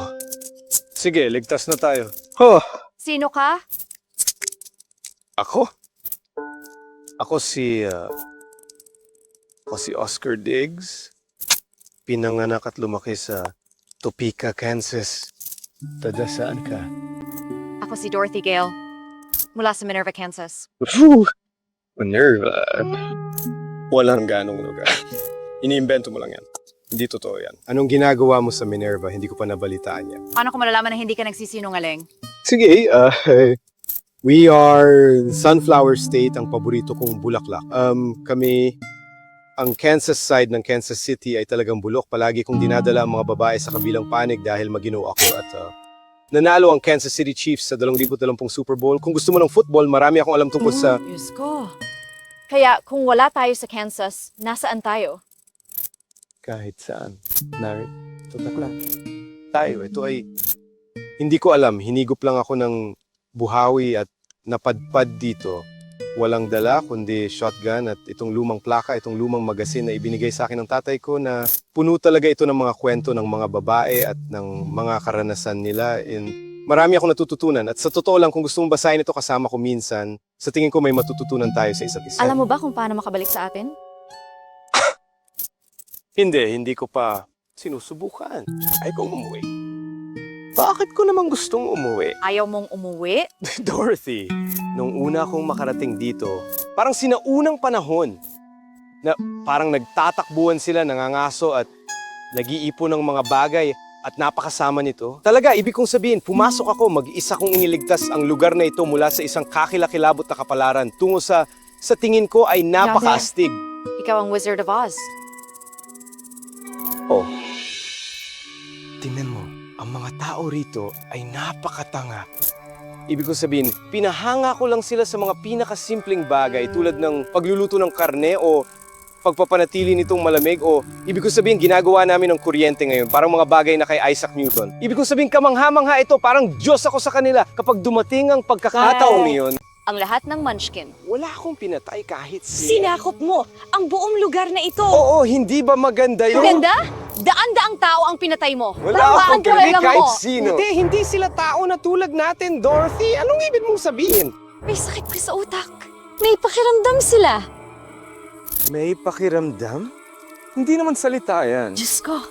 Sige, ligtas na tayo. Sino ka? Ako? Ako si Oscar Diggs. Pinanganak at lumaki sa Topeka, Kansas. Taga saan ka? Ako si Dorothy Gale. Mula sa Minerva, Kansas. Minerva. Walang ganong lugar. Iniimbento mo lang yan. Hindi totoo yan. Anong ginagawa mo sa Minerva? Hindi ko pa nabalitaan yan. Paano ko malalaman na hindi ka nagsisinungaling? Sige, we are Sunflower State, ang paborito kong bulaklak. Kami, ang Kansas side ng Kansas City ay talagang bulok. Palagi kong dinadala ang mga babae sa kabilang panig dahil magino ako at nanalo ang Kansas City Chiefs sa 2020 Super Bowl. Kung gusto mo ng football, marami akong alam tungkol sa... Diyos ko. Kaya kung wala tayo sa Kansas, nasaan tayo? Kahit saan. Narito tayo. Ito ay... Hindi ko alam. Hinigop lang ako ng buhawi at napadpad dito. Walang dala kundi shotgun at itong lumang plaka, itong lumang magasin na ibinigay sa akin ng tatay ko na puno talaga ito ng mga kwento ng mga babae at ng mga karanasan nila. Marami akong natututunan at sa totoo lang kung gusto mong basahin ito kasama ko minsan, sa tingin ko may matututunan tayo sa isa't isa. Alam mo ba kung paano makabalik sa atin? Hindi ko pa sinusubukan. Ay kung umuwi. Bakit ko naman gustong umuwi? Ayaw mong umuwi? Dorothy, nung una akong makarating dito, parang sinaunang panahon na parang nagtatakbuhan sila, nangangaso at nag-iipon ng mga bagay at napakasama nito. Talaga, ibig kong sabihin, pumasok ako, mag-isa kong iniligtas ang lugar na ito mula sa isang kakilakilabot na kapalaran tungo sa tingin ko ay napakaastig. Ikaw ang Wizard of Oz. Oh. Tingnan mo, ang mga tao rito ay napakatanga. Ibig ko sabihin, pinahanga ko lang sila sa mga pinakasimpleng bagay tulad ng pagluluto ng karne o pagpapanatili nitong malamig o ibig ko sabihin, ginagawa namin ng kuryente ngayon, parang mga bagay na kay Isaac Newton. Ibig ko sabihin, kamangha-mangha ito, parang Diyos ako sa kanila kapag dumating ang pagkakataong iyon. Ang lahat ng Munchkin. Wala akong pinatay kahit Sinakop mo ang buong lugar na ito. Oo, hindi ba maganda yun? Maganda? Daan-daang tao ang pinatay mo. Wala akong pinatay kahit mo. sino. Hindi sila tao na tulad natin, Dorothy. Anong ibig mong sabihin? May sakit ka sa utak. May pakiramdam sila. May pakiramdam? Hindi naman salita yan. Diyos ko.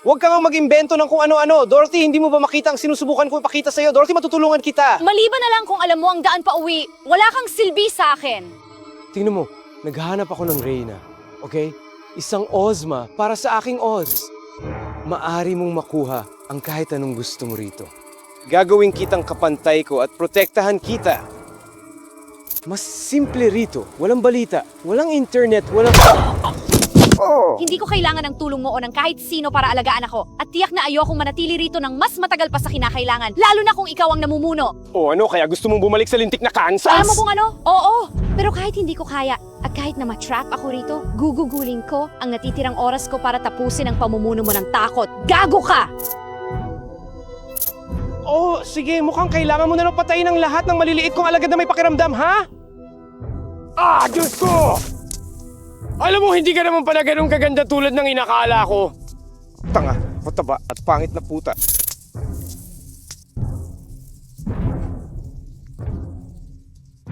Huwag ka nga mag-imbento ng kung ano-ano. Dorothy, hindi mo ba makita ang sinusubukan ko ipakita sa'yo? Dorothy, matutulungan kita. Maliban na lang kung alam mo ang daan pa uwi, wala kang silbi sa akin. Tingnan mo, naghahanap ako ng Reyna. Okay? Isang Ozma para sa aking Oz. Maari mong makuha ang kahit anong gusto mo rito. Gagawin kitang kapantay ko at protektahan kita. Mas simple rito. Walang balita, walang internet, walang... Hindi ko kailangan ng tulong mo o ng kahit sino para alagaan ako. At tiyak na ayokong manatili rito ng mas matagal pa sa kinakailangan. Lalo na kung ikaw ang namumuno. O ano, kaya gusto mong bumalik sa lintik na Kansas? Alam mo kung ano? Oo. Pero kahit hindi ko kaya, at kahit na matrap ako rito, gugugulin ko ang natitirang oras ko para tapusin ang pamumuno mo ng takot. Gago ka! Oh, sige, mukhang kailangan mo na lang patayin ang lahat ng maliliit kong alagad na may pakiramdam, ha? Ah, Diyos ko! Alam mo, hindi ka naman pala ganun kaganda tulad ng inakala ko. Tanga, mataba at pangit na puta.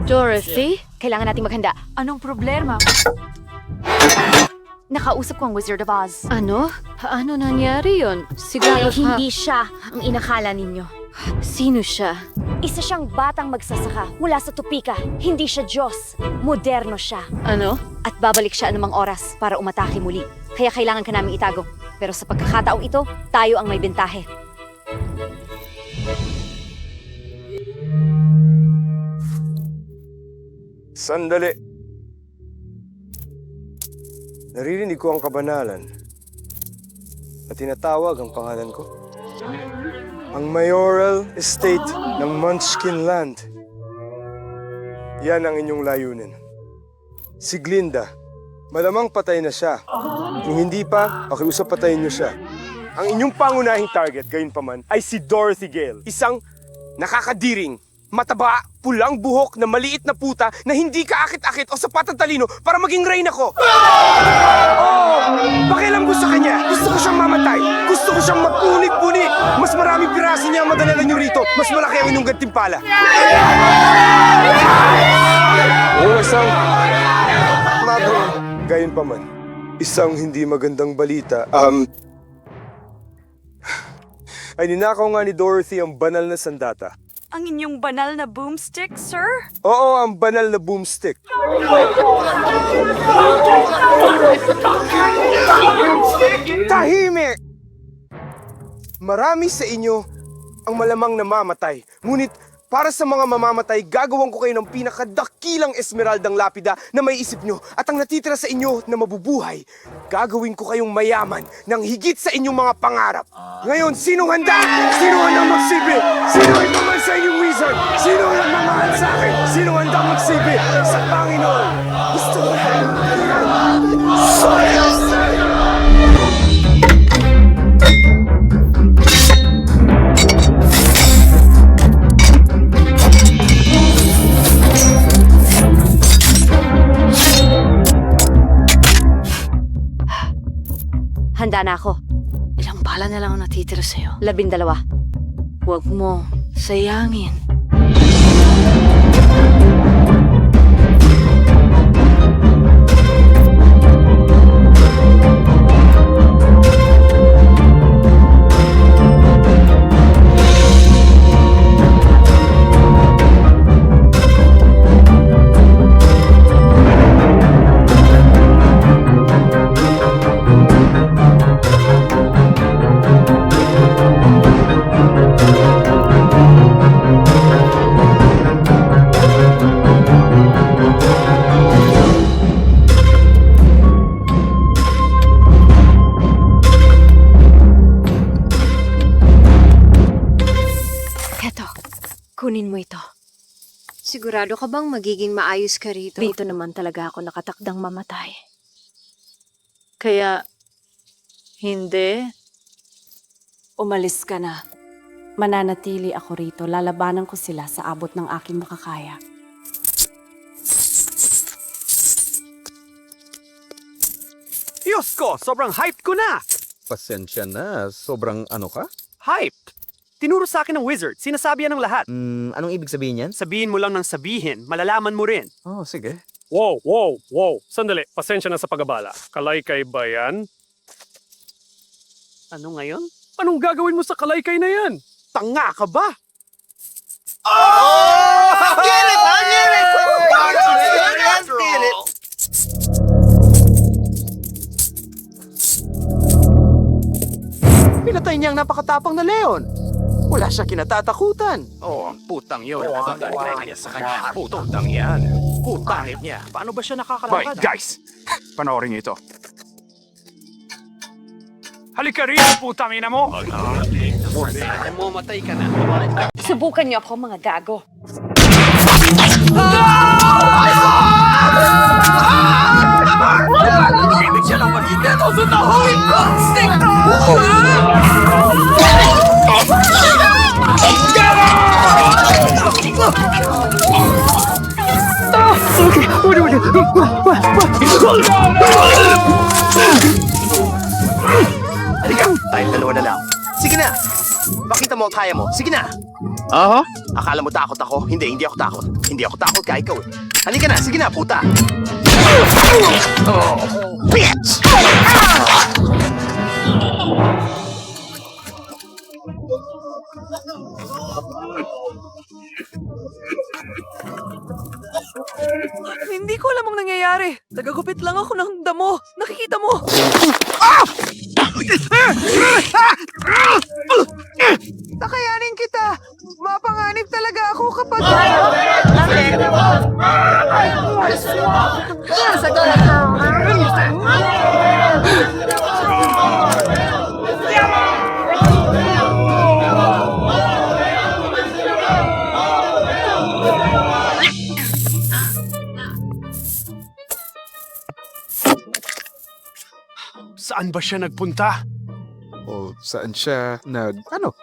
Dorothy? Kailangan nating maghanda. Anong problema? Nakausap ko ang Wizard of Oz. Ano? Paano nangyari yon? Siguro Hindi siya ang inakala ninyo. Sino siya? Isa siyang batang magsasaka mula sa Topeka. Hindi siya Diyos. Moderno siya. Ano? At babalik siya anumang oras para umatake muli. Kaya kailangan ka namin itago. Pero sa pagkakataong ito, tayo ang may bentahe. Sandali. Naririnig ko ang kabanalan at tinatawag ang pangalan ko. Ang mayoral estate ng Munchkin Land. Yan ang inyong layunin. Si Glinda, malamang patay na siya. Kung hindi pa, pakiusap patayin niyo siya. Ang inyong pangunahing target, gayunpaman, ay si Dorothy Gale. Isang nakakadiring, mataba, pulang buhok na maliit na puta na hindi kaakit-akit o sapat at talino para maging reyna ko. Oh! Pakialam ko sa kanya. Gusto ko siyang mamatay. Gusto ko siyang mapunit-puni. Mas maraming piraso niya ang madala niyo rito. Mas malaki ang inyong gantimpala. Unasang gayunpaman, isang hindi magandang balita. Ay ninakaw nga ni Dorothy ang banal na sandata. Ang inyong banal na boomstick, sir? Oo, ang banal na boomstick. Tahimik! Marami sa inyo ang malamang namamatay. Ngunit para sa mga mamamatay, gagawan ko kayo ng pinakadakilang esmeraldang lapida na may isip nyo. At ang natitira sa inyo na mabubuhay, gagawin ko kayong mayaman ng higit sa inyong mga pangarap. Ngayon, sinong handa? Sino handang magsibi? Sino ay mamahal sa inyong wizard? Sino ang mamahal sa akin? Sino handang magsibi sa Panginoon? Gusto ko Handa na ako. Ilang bala na lang ang natitira sa'yo. 12. Huwag mo sayangin. Kunin mo ito. Sigurado ka bang magiging maayos ka rito? Dito naman talaga ako nakatakdang mamatay. Kaya, hindi? Umalis ka na. Mananatili ako rito. Lalabanan ko sila sa abot ng aking makakaya. Diyos ko, sobrang hyped ko na! Pasensya na, sobrang ano ka? Hyped! Tinuro sa akin ng wizard, sinasabi yan ng lahat. Anong ibig sabihin yan? Sabihin mo lang ng sabihin, malalaman mo rin. Oh, sige. Wow. Sandali, pasensya na sa pag-abala. Kalaykay ba yan? Ano ngayon? Anong gagawin mo sa kalaykay na yan? Tanga ka ba? Get it! Pinatay niya ang napakatapang na leon. Wala siya kinatatakutan. Oh, ang putang yun. Kaya sa kanya. Putang yan. Putangit niya. Paano ba siya nakakalakad? Guys, panoorin niyo ito. Halika rito, puta mina mo! Mamatay ka na. Subukan niyo ako, mga gago. Ibig siya ng magitan o sunahawin ko! Stick! Halika, tayong dalawa na lang. Sige na! Pakita mo ang kaya mo. Sige na! Aha? Akala mo takot ako? Hindi ako takot. Hindi ako takot kaya ikaw. Halika na, sige na, puta! Bitch! Hindi ko alam ang nangyayari. Nagagupit lang ako ng damo. Nakikita mo? Nakayanin kita. Mapanganib talaga ako kapag... Saan ba siya nagpunta? O saan siya ano?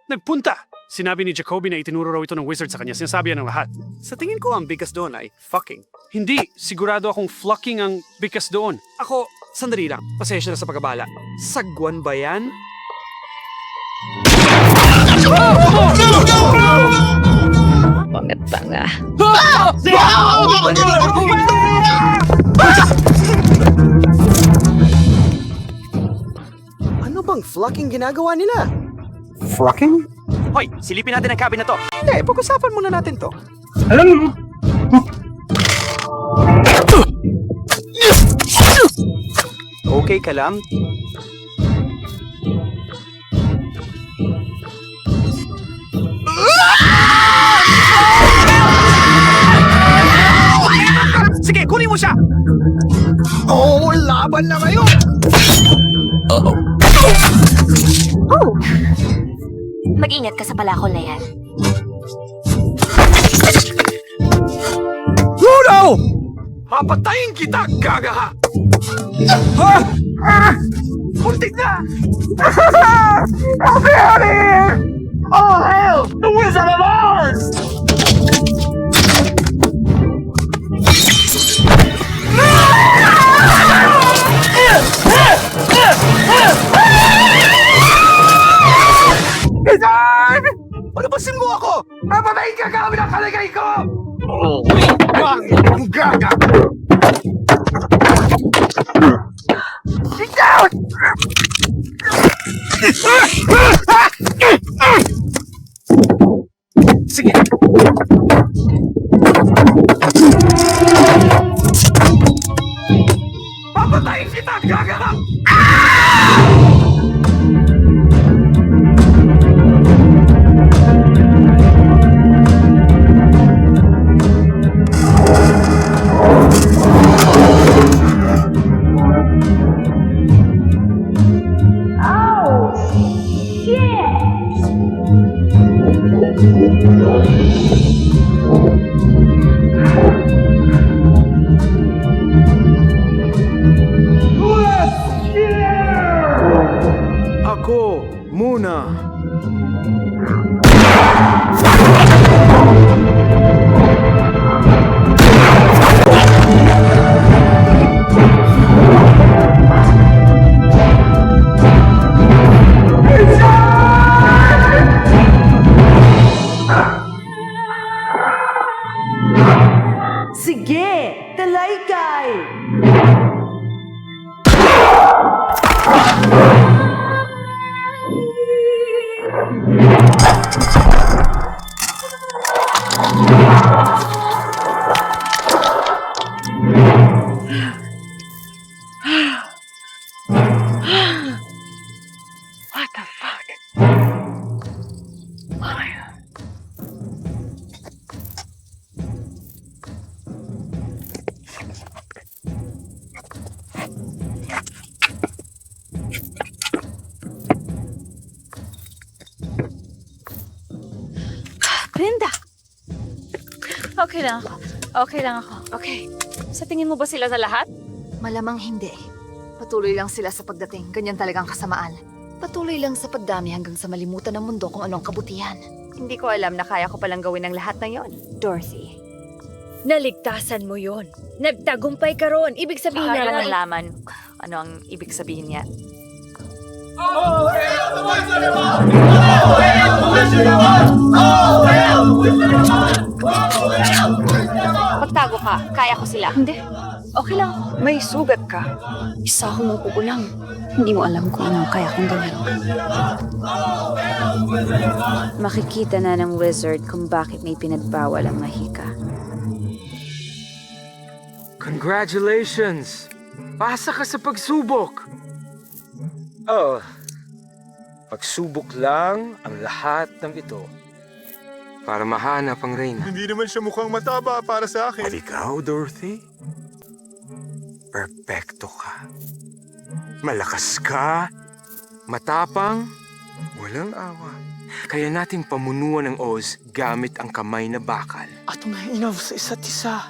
Nagpunta! Sinabi ni Jacoby na itinuro raw ito ng wizard sa kanya. Sinasabi yan ng lahat. Sa tingin ko ang bigas doon ay fucking. Hindi! Sigurado akong flocking ang bikas doon. Ako, sandali lang. Pasensya na sa pagkabala. Sagwan ba yan? Pangit-tanga. Ano bang flocking ginagawa nila? Frocking? Hoy, silipin natin ang cabin na to. Hindi, pag-usapan muna natin to. Okay ka lang? Sige, kunin mo siya! Oh, laban na kayo! Oh! Mag-ingat ka sa palakol na yan. Ludo! Papatayin kita, gaga! Muntik na! Help me out of here! Oh, hell! The Wizard of Oz! Wizard! Palabasin mo ako! Papatayin ka gamit ang kalagay ko! Oh, ang gaga! Sit down! Sige! Papatayin kita, gaga! Ako muna. Sige! Talaykay! What the fuck? Okay lang ako. Okay lang ako. Okay. Sa tingin mo ba sila na lahat? Malamang hindi. Patuloy lang sila sa pagdating. Ganyan talagang kasamaan. Patuloy lang sa pagdami hanggang sa malimutan ng mundo kung anong kabutihan. Hindi ko alam na kaya ko palang gawin ang lahat na yon. Dorothy. Naligtasan mo yon. Nagtagumpay ka ron. Ibig sabihin Kaya na lang nalaman ano ang ibig sabihin niya. Magtago ka. Kaya ko sila. Hindi. Okay lang. May sugat ka. Isa humuko ko lang. Hindi mo alam kung ano kaya kong gawin. Makikita na ng wizard kung bakit may pinagbawal ang mahika. Congratulations! Pasa ka sa pagsubok! Oh, pagsubok lang ang lahat ng ito para mahanap ang reyna. Hindi naman siya mukhang mataba para sa akin. At ikaw, Dorothy? Perpekto ka. Malakas ka, matapang, walang awa. Kaya natin pamunuan ng Oz gamit ang kamay na bakal. At umainaw sa isa't isa.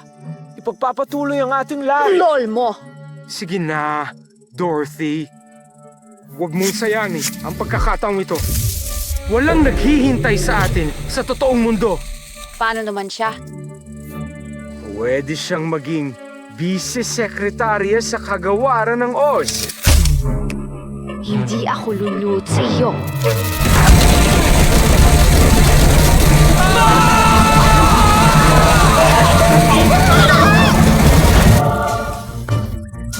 Ipagpapatuloy ang ating lahat. LOL mo! Sige na, Dorothy. Huwag mong sayangin ang pagkakataong ito. Walang naghihintay sa atin sa totoong mundo. Paano naman siya? Pwede siyang maging vice-sekretarya sa kagawaran ng Oz. Hindi ako lulunod sa iyo.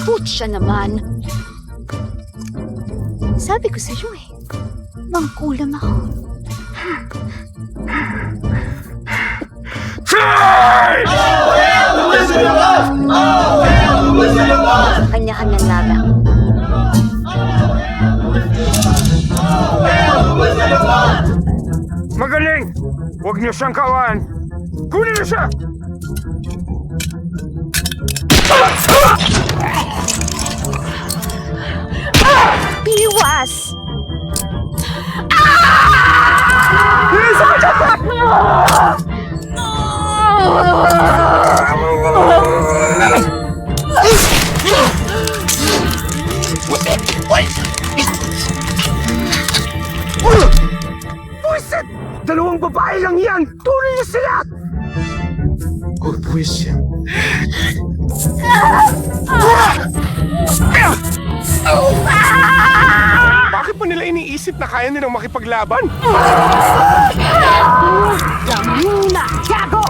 Putya naman. Sabi ko sa iyo eh. Mangkulam ako. Kanya-kanyang laban. Magaling! Huwag niyo siyang kawan! Kunin niyo siya! Biwas! Buisit! Dalawang babae lang yan! Tuloy niyo sila! Oh, buisit. Bakit mo nila iniisip na kaya nilang makipaglaban? Damuna! Gago!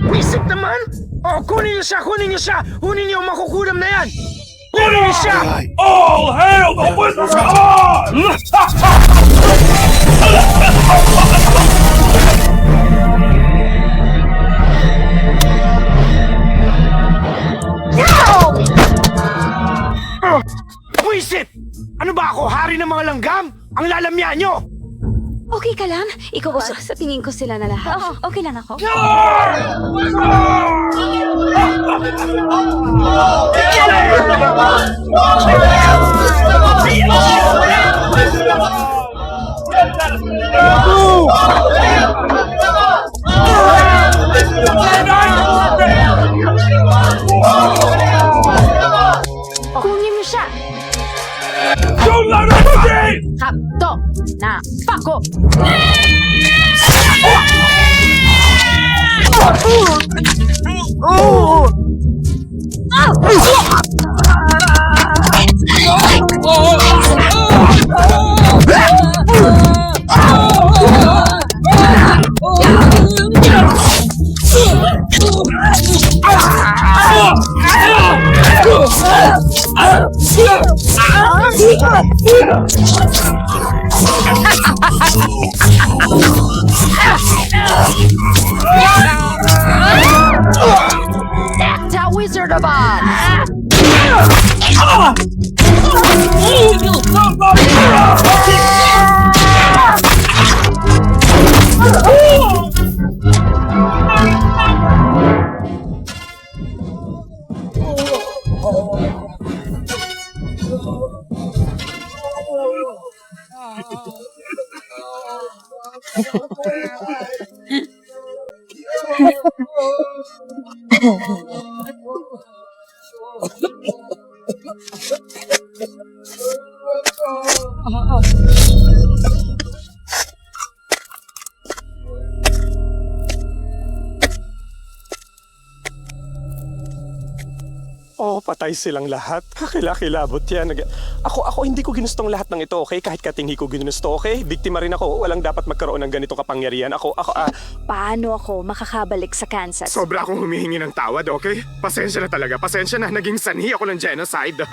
Buisit naman! Oh, kunin niyo siya! Kunin niyo siya! Kunin niyo ang makukulam na yan! Kunin niyo siya! All hail the Wizard of Oz! Buisit! Ano ba ako? Hari ng mga langgam? Ang lalamya nyo! Okay ka lang? Ikaw ba? Sa tingin ko sila na lahat. Oo, okay lang ako. Kunin mo siya! Don't let him escape! Kapto na pako! Oh, patay silang lahat. Kakilakilabot yan. Ako hindi ko ginustong lahat ng ito, okay? Kahit katinghi ko ginusto, okay? Biktima rin ako. Walang dapat magkaroon ng ganito kapangyarihan. Paano ako makakabalik sa Kansas? Sobra akong humihingi ng tawad, okay? Pasensya na talaga. Pasensya na. Naging sanhi ako ng genocide.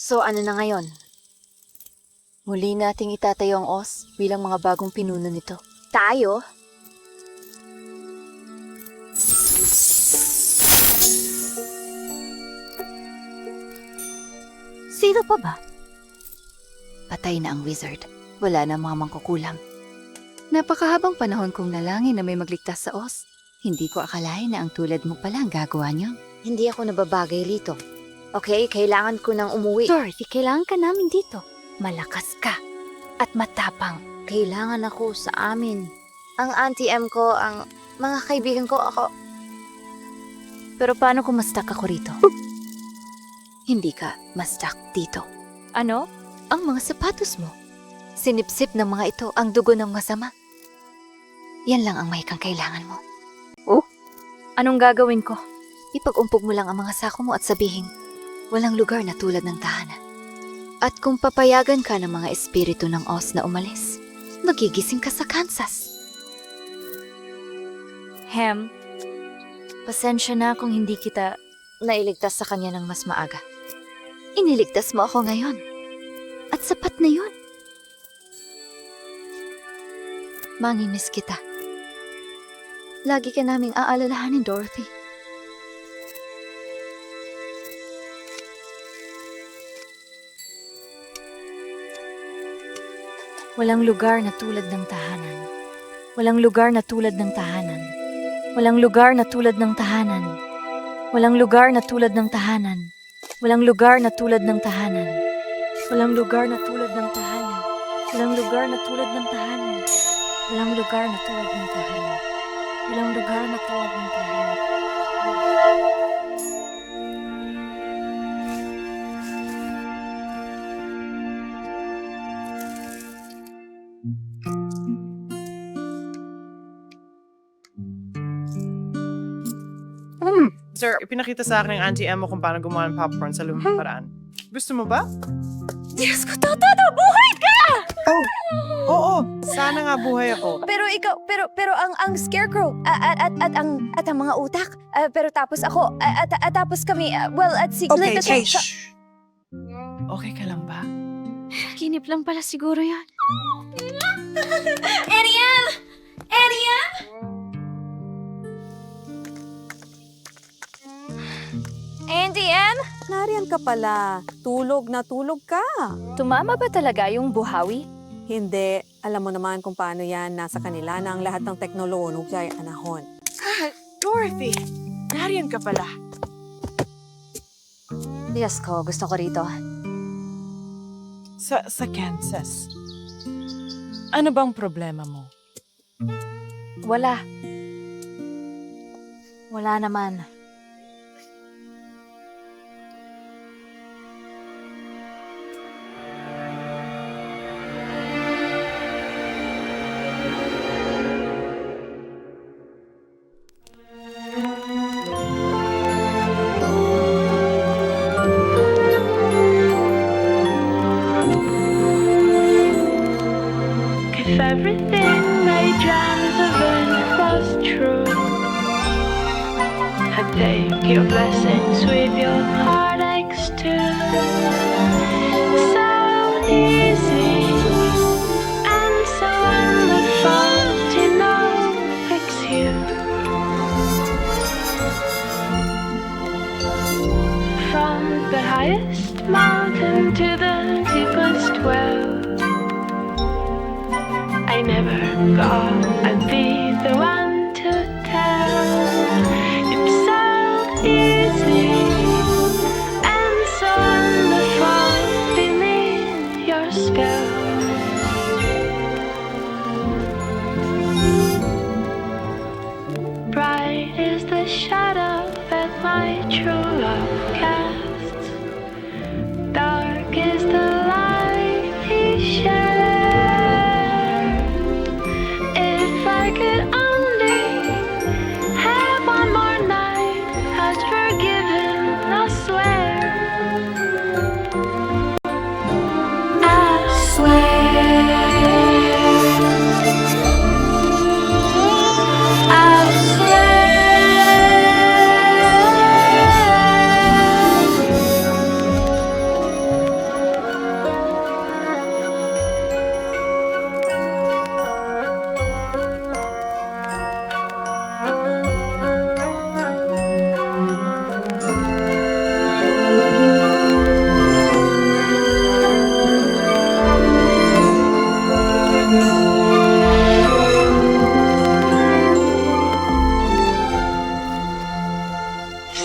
So ano na ngayon? Muli nating itatayo ang Oz bilang mga bagong pinuno nito. Tayo? Sino pa ba? Patay na ang wizard. Wala na mga mangkukulam. Napakahabang panahon kong nalangin na may magligtas sa Oz. Hindi ko akalain na ang tulad mo pala ang gagawa niyo. Hindi ako nababagay rito. Okay, kailangan ko nang umuwi. Dorothy, kailangan ka namin dito. Malakas ka at matapang. Kailangan ako sa amin. Ang Auntie M ko, ang mga kaibigan ko, ako. Pero paano kung ma-stuck ako rito? Hindi ka ma-stuck dito. Ano? Ang mga sapatos mo. Sinipsip ng mga ito ang dugo ng masama. Yan lang ang mahikang kailangan mo. Oh? Anong gagawin ko? Ipag-umpog mo lang ang mga sako mo at sabihin, walang lugar na tulad ng tahanan. At kung papayagan ka ng mga espiritu ng Oz na umalis, magigising ka sa Kansas. Hem, pasensya na kung hindi kita nailigtas sa kanya ng mas maaga. Iniligtas mo ako ngayon. At sapat na yun. Mangimiss kita. Lagi ka naming aalalahanin, Dorothy. Walang lugar na tulad ng tahanan. Walang lugar na tulad ng tahanan. Walang lugar na tulad ng tahanan. Walang lugar na tulad ng tahanan. Walang lugar na tulad ng tahanan. Walang lugar na tulad ng tahanan. Walang lugar na tulad ng tahanan. Walang lugar na tulad ng tahanan. Walang lugar na tulad ng tahanan. Sir, ipinakita sa akin ng Auntie Emma kung paano gumawa ng popcorn sa lumang paraan. Gusto mo ba? Diyos ko, Toto! Buhay ka! Oo, sana nga buhay ako. Pero ikaw, pero ang scarecrow at ang mga utak, pero tapos ako, at tapos kami, at si Okay, Glinda... okay, shh. Okay ka lang ba? Kinip lang pala siguro yan. Ariel! Ariel! Auntie M? Nariyan ka pala. Tulog na tulog ka. Tumama ba talaga yung buhawi? Hindi. Alam mo naman kung paano yan. Nasa kanila na ang lahat ng teknolohiya ay anahon. Dorothy, nariyan ka pala. Diyos ko, gusto ko rito. Sa Kansas. Ano bang problema mo? Wala. Wala naman. If everything they dreamt of it was true, I'd take your blessings with your heartaches too. So easy and so I never thought I'd be the one to tell. It's so easy and so wonderful beneath your spell. Bright is the shadow that my true love casts. Dark is the light he shared. If I could only have one more night, I'd forgiven, I swear. I swear. I swear.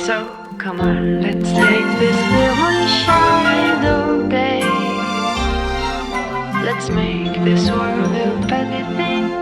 So come on, let's take this little shadow day. Let's make this world a better thing.